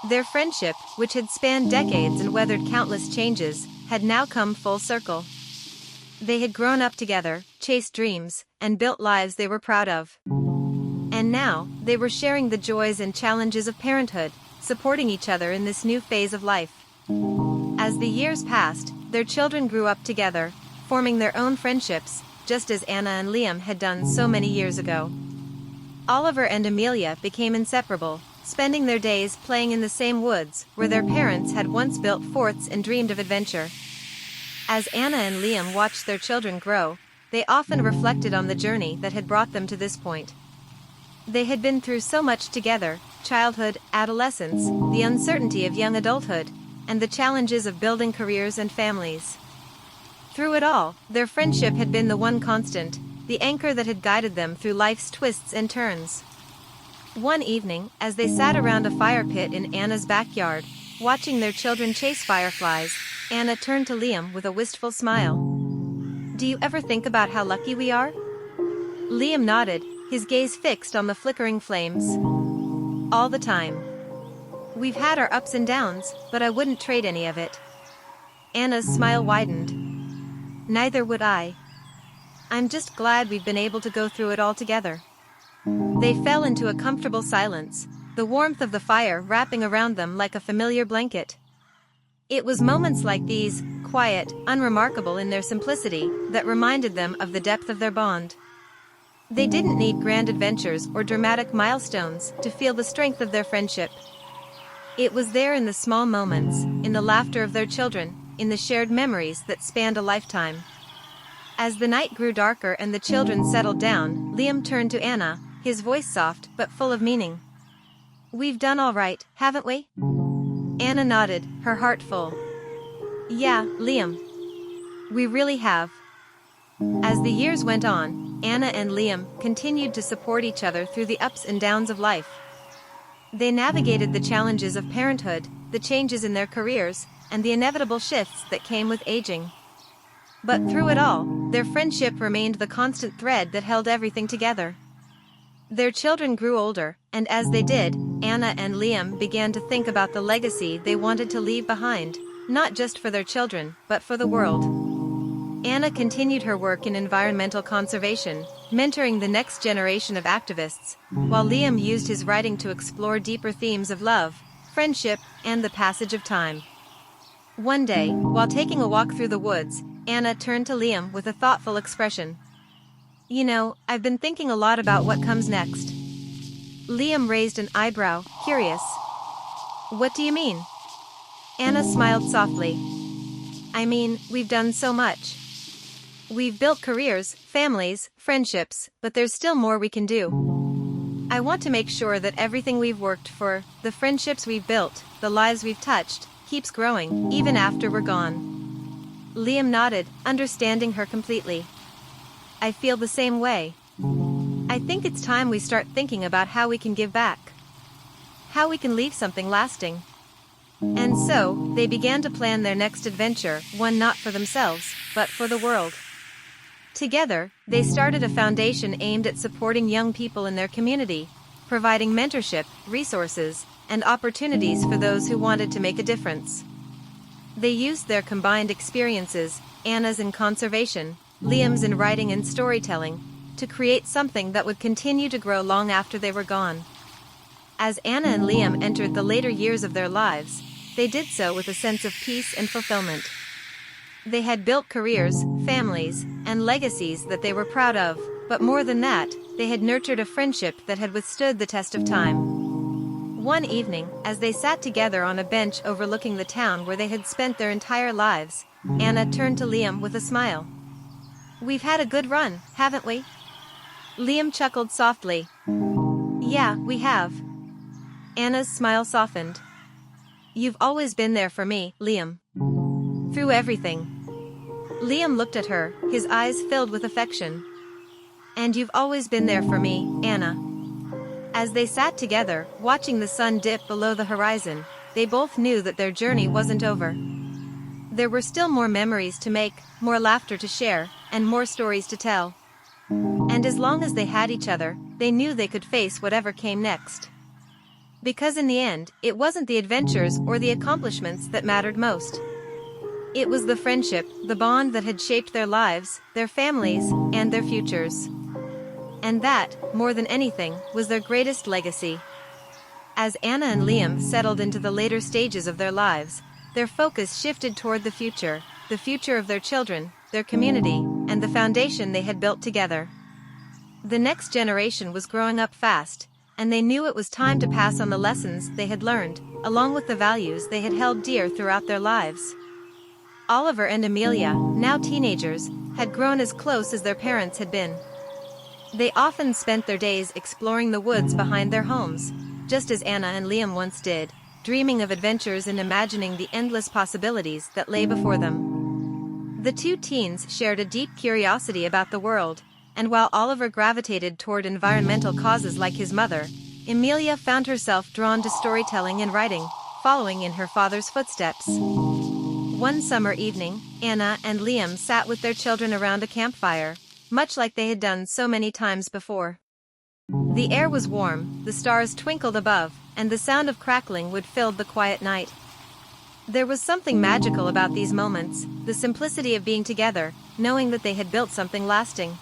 Their friendship, which had spanned decades and weathered countless changes, had now come full circle. They had grown up together, chased dreams, and built lives they were proud of. And now, they were sharing the joys and challenges of parenthood, supporting each other in this new phase of life. As the years passed, their children grew up together, forming their own friendships, just as Anna and Liam had done so many years ago. Oliver and Amelia became inseparable, spending their days playing in the same woods where their parents had once built forts and dreamed of adventure. As Anna and Liam watched their children grow, they often reflected on the journey that had brought them to this point. They had been through so much together: childhood, adolescence, the uncertainty of young adulthood, and the challenges of building careers and families. Through it all, their friendship had been the one constant, the anchor that had guided them through life's twists and turns. One evening, as they sat around a fire pit in Anna's backyard, watching their children chase fireflies, Anna turned to Liam with a wistful smile. "Do you ever think about how lucky we are?" Liam nodded, his gaze fixed on the flickering flames. "All the time. We've had our ups and downs, but I wouldn't trade any of it." Anna's smile widened. "Neither would I. I'm just glad we've been able to go through it all together." They fell into a comfortable silence, the warmth of the fire wrapping around them like a familiar blanket. It was moments like these, quiet, unremarkable in their simplicity, that reminded them of the depth of their bond. They didn't need grand adventures or dramatic milestones to feel the strength of their friendship. It was there in the small moments, in the laughter of their children, in the shared memories that spanned a lifetime. As the night grew darker and the children settled down, Liam turned to Anna, his voice soft but full of meaning. "We've done all right, haven't we?" Anna nodded, her heart full. "Yeah, Liam. We really have." As the years went on, Anna and Liam continued to support each other through the ups and downs of life. They navigated the challenges of parenthood, the changes in their careers, and the inevitable shifts that came with aging. But through it all, their friendship remained the constant thread that held everything together. Their children grew older, and as they did, Anna and Liam began to think about the legacy they wanted to leave behind, not just for their children, but for the world. Anna continued her work in environmental conservation, mentoring the next generation of activists, while Liam used his writing to explore deeper themes of love, friendship, and the passage of time. One day, while taking a walk through the woods, Anna turned to Liam with a thoughtful expression. "You know, I've been thinking a lot about what comes next." Liam raised an eyebrow, curious. "What do you mean?" Anna smiled softly. "I mean, we've done so much. We've built careers, families, friendships, but there's still more we can do. I want to make sure that everything we've worked for, the friendships we've built, the lives we've touched, keeps growing, even after we're gone." Liam nodded, understanding her completely. "I feel the same way. I think it's time we start thinking about how we can give back. How we can leave something lasting." And so, they began to plan their next adventure, one not for themselves, but for the world. Together, they started a foundation aimed at supporting young people in their community, providing mentorship, resources, and opportunities for those who wanted to make a difference. They used their combined experiences, Anna's in conservation, Liam's in writing and storytelling, to create something that would continue to grow long after they were gone. As Anna and Liam entered the later years of their lives, they did so with a sense of peace and fulfillment. They had built careers, families, and legacies that they were proud of, but more than that, they had nurtured a friendship that had withstood the test of time. One evening, as they sat together on a bench overlooking the town where they had spent their entire lives, Anna turned to Liam with a smile. "We've had a good run, haven't we?" Liam chuckled softly. "Yeah, we have." Anna's smile softened. "You've always been there for me, Liam. Through everything." Liam looked at her, his eyes filled with affection. "And you've always been there for me, Anna." As they sat together, watching the sun dip below the horizon, they both knew that their journey wasn't over. There were still more memories to make, more laughter to share, and more stories to tell. And as long as they had each other, they knew they could face whatever came next. Because in the end, it wasn't the adventures or the accomplishments that mattered most. It was the friendship, the bond that had shaped their lives, their families, and their futures. And that, more than anything, was their greatest legacy. As Anna and Liam settled into the later stages of their lives, their focus shifted toward the future of their children, their community, and the foundation they had built together. The next generation was growing up fast, and they knew it was time to pass on the lessons they had learned, along with the values they had held dear throughout their lives. Oliver and Amelia, now teenagers, had grown as close as their parents had been. They often spent their days exploring the woods behind their homes, just as Anna and Liam once did, dreaming of adventures and imagining the endless possibilities that lay before them. The two teens shared a deep curiosity about the world, and while Oliver gravitated toward environmental causes like his mother, Amelia found herself drawn to storytelling and writing, following in her father's footsteps. One summer evening, Anna and Liam sat with their children around a campfire, much like they had done so many times before. The air was warm, the stars twinkled above, and the sound of crackling wood filled the quiet night. There was something magical about these moments, the simplicity of being together, knowing that they had built something lasting.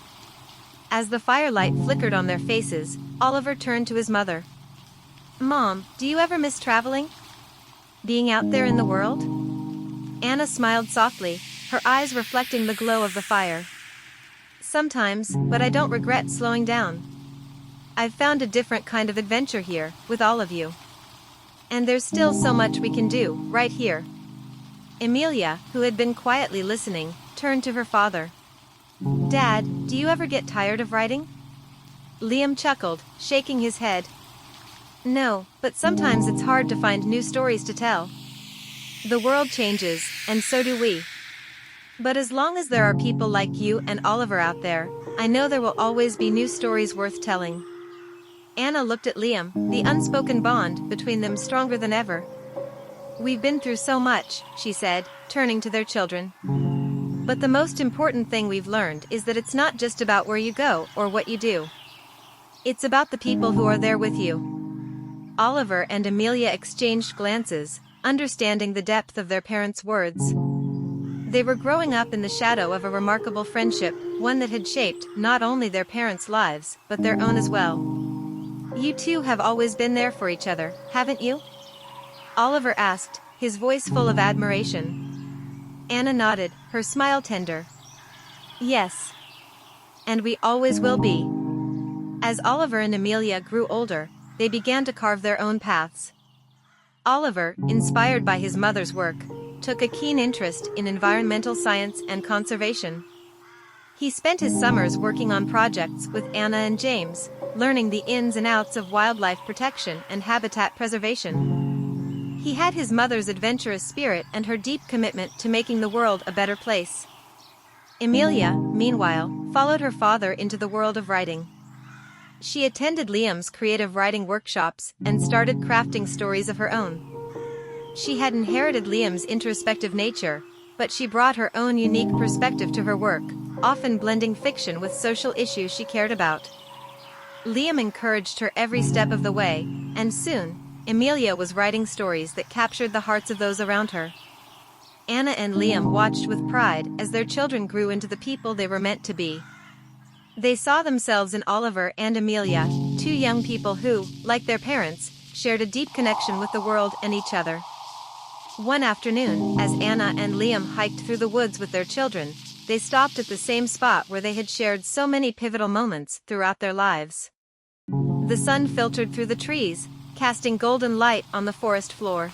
As the firelight flickered on their faces, Oliver turned to his mother. "Mom, do you ever miss traveling? Being out there in the world?" Anna smiled softly, her eyes reflecting the glow of the fire. "Sometimes, but I don't regret slowing down. I've found a different kind of adventure here, with all of you. And there's still so much we can do, right here." Amelia, who had been quietly listening, turned to her father. "Dad, do you ever get tired of writing?" Liam chuckled, shaking his head. "No, but sometimes it's hard to find new stories to tell. The world changes, and so do we. But as long as there are people like you and Oliver out there, I know there will always be new stories worth telling." Anna looked at Liam, the unspoken bond between them stronger than ever. "We've been through so much," she said, turning to their children. "But the most important thing we've learned is that it's not just about where you go or what you do. It's about the people who are there with you." Oliver and Amelia exchanged glances, understanding the depth of their parents' words. They were growing up in the shadow of a remarkable friendship, one that had shaped not only their parents' lives, but their own as well. "You two have always been there for each other, haven't you?" Oliver asked, his voice full of admiration. Anna nodded, her smile tender. "Yes. And we always will be." As Oliver and Amelia grew older, they began to carve their own paths. Oliver, inspired by his mother's work, took a keen interest in environmental science and conservation. He spent his summers working on projects with Anna and James, learning the ins and outs of wildlife protection and habitat preservation. He had his mother's adventurous spirit and her deep commitment to making the world a better place. Amelia, meanwhile, followed her father into the world of writing. She attended Liam's creative writing workshops and started crafting stories of her own. She had inherited Liam's introspective nature, but she brought her own unique perspective to her work, often blending fiction with social issues she cared about. Liam encouraged her every step of the way, and soon, Amelia was writing stories that captured the hearts of those around her. Anna and Liam watched with pride as their children grew into the people they were meant to be. They saw themselves in Oliver and Amelia, two young people who, like their parents, shared a deep connection with the world and each other. One afternoon, as Anna and Liam hiked through the woods with their children, they stopped at the same spot where they had shared so many pivotal moments throughout their lives. The sun filtered through the trees, casting golden light on the forest floor.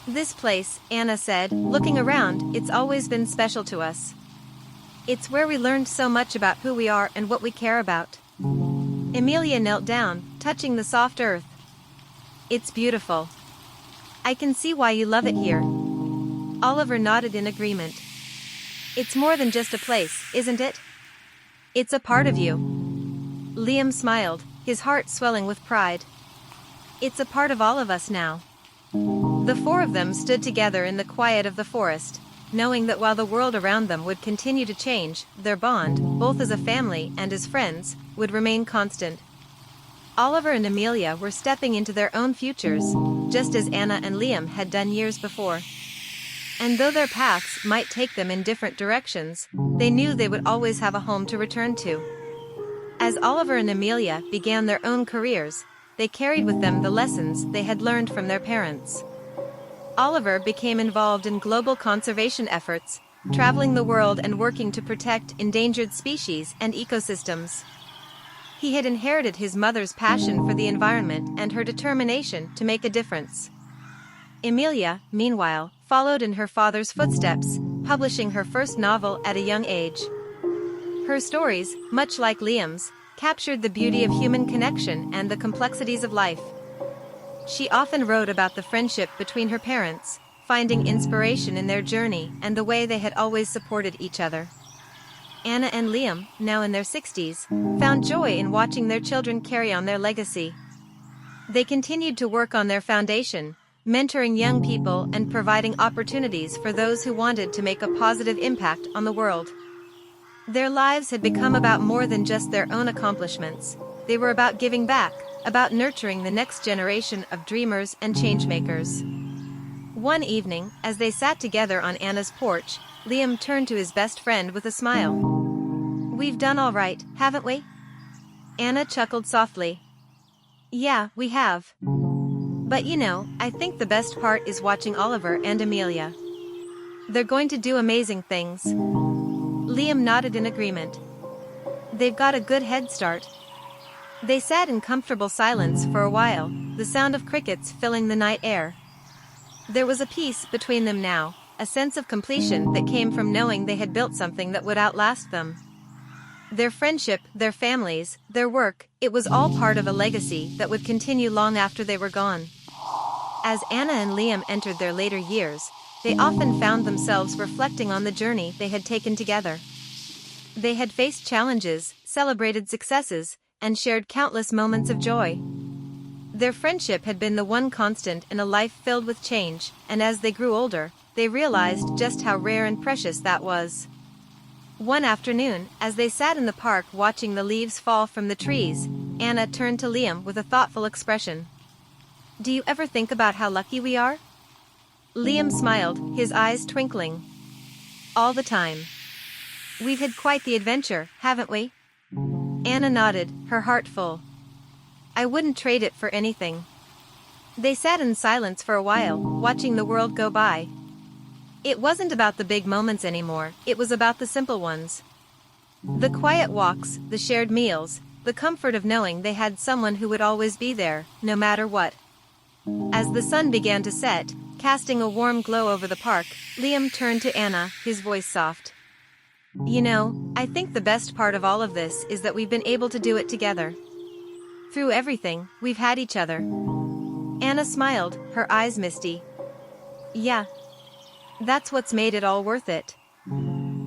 "This place," Anna said, looking around, "it's always been special to us. It's where we learned so much about who we are and what we care about." Amelia knelt down, touching the soft earth. "It's beautiful. I can see why you love it here." Oliver nodded in agreement. "It's more than just a place, isn't it? It's a part of you." Liam smiled, his heart swelling with pride. "It's a part of all of us now." The four of them stood together in the quiet of the forest, knowing that while the world around them would continue to change, their bond, both as a family and as friends, would remain constant. Oliver and Amelia were stepping into their own futures, just as Anna and Liam had done years before. And though their paths might take them in different directions, they knew they would always have a home to return to. As Oliver and Amelia began their own careers, they carried with them the lessons they had learned from their parents. Oliver became involved in global conservation efforts, traveling the world and working to protect endangered species and ecosystems. He had inherited his mother's passion for the environment and her determination to make a difference. Amelia, meanwhile, followed in her father's footsteps, publishing her first novel at a young age. Her stories, much like Liam's, captured the beauty of human connection and the complexities of life. She often wrote about the friendship between her parents, finding inspiration in their journey and the way they had always supported each other. Anna and Liam, now in their 60s, found joy in watching their children carry on their legacy. They continued to work on their foundation, mentoring young people and providing opportunities for those who wanted to make a positive impact on the world. Their lives had become about more than just their own accomplishments. They were about giving back, about nurturing the next generation of dreamers and changemakers. One evening, as they sat together on Anna's porch, Liam turned to his best friend with a smile. "We've done all right, haven't we?" Anna chuckled softly. "Yeah, we have. But you know, I think the best part is watching Oliver and Amelia. They're going to do amazing things." Liam nodded in agreement. "They've got a good head start." They sat in comfortable silence for a while, the sound of crickets filling the night air. There was a peace between them now, a sense of completion that came from knowing they had built something that would outlast them. Their friendship, their families, their work, it was all part of a legacy that would continue long after they were gone. As Anna and Liam entered their later years, they often found themselves reflecting on the journey they had taken together. They had faced challenges, celebrated successes, and shared countless moments of joy. Their friendship had been the one constant in a life filled with change, and as they grew older, they realized just how rare and precious that was. One afternoon, as they sat in the park watching the leaves fall from the trees, Anna turned to Liam with a thoughtful expression. "Do you ever think about how lucky we are?" Liam smiled, his eyes twinkling. "All the time. We've had quite the adventure, haven't we?" Anna nodded, her heart full. "I wouldn't trade it for anything." They sat in silence for a while, watching the world go by. It wasn't about the big moments anymore, it was about the simple ones. The quiet walks, the shared meals, the comfort of knowing they had someone who would always be there, no matter what. As the sun began to set, casting a warm glow over the park, Liam turned to Anna, his voice soft. "You know, I think the best part of all of this is that we've been able to do it together. Through everything, we've had each other." Anna smiled, her eyes misty. "Yeah. That's what's made it all worth it."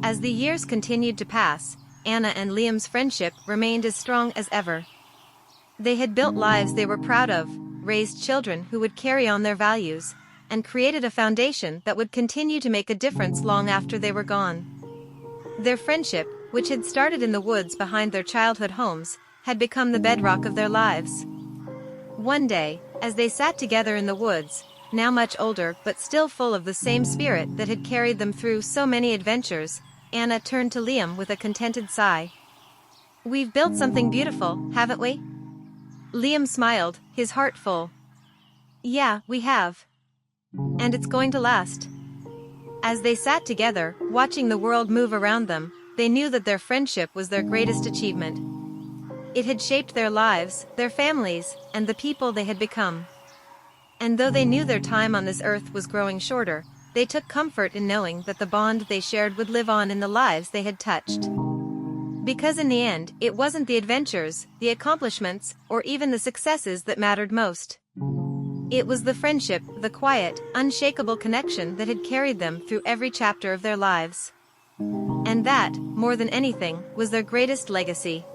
As the years continued to pass, Anna and Liam's friendship remained as strong as ever. They had built lives they were proud of, raised children who would carry on their values, and created a foundation that would continue to make a difference long after they were gone. Their friendship, which had started in the woods behind their childhood homes, had become the bedrock of their lives. One day, as they sat together in the woods, now much older but still full of the same spirit that had carried them through so many adventures, Anna turned to Liam with a contented sigh. We've built something beautiful, haven't we? Liam smiled, his heart full. Yeah, we have. And it's going to last. As they sat together, watching the world move around them, they knew that their friendship was their greatest achievement. It had shaped their lives, their families, and the people they had become. And though they knew their time on this earth was growing shorter, they took comfort in knowing that the bond they shared would live on in the lives they had touched. Because in the end, it wasn't the adventures, the accomplishments, or even the successes that mattered most. It was the friendship, the quiet, unshakable connection that had carried them through every chapter of their lives. And that, more than anything, was their greatest legacy.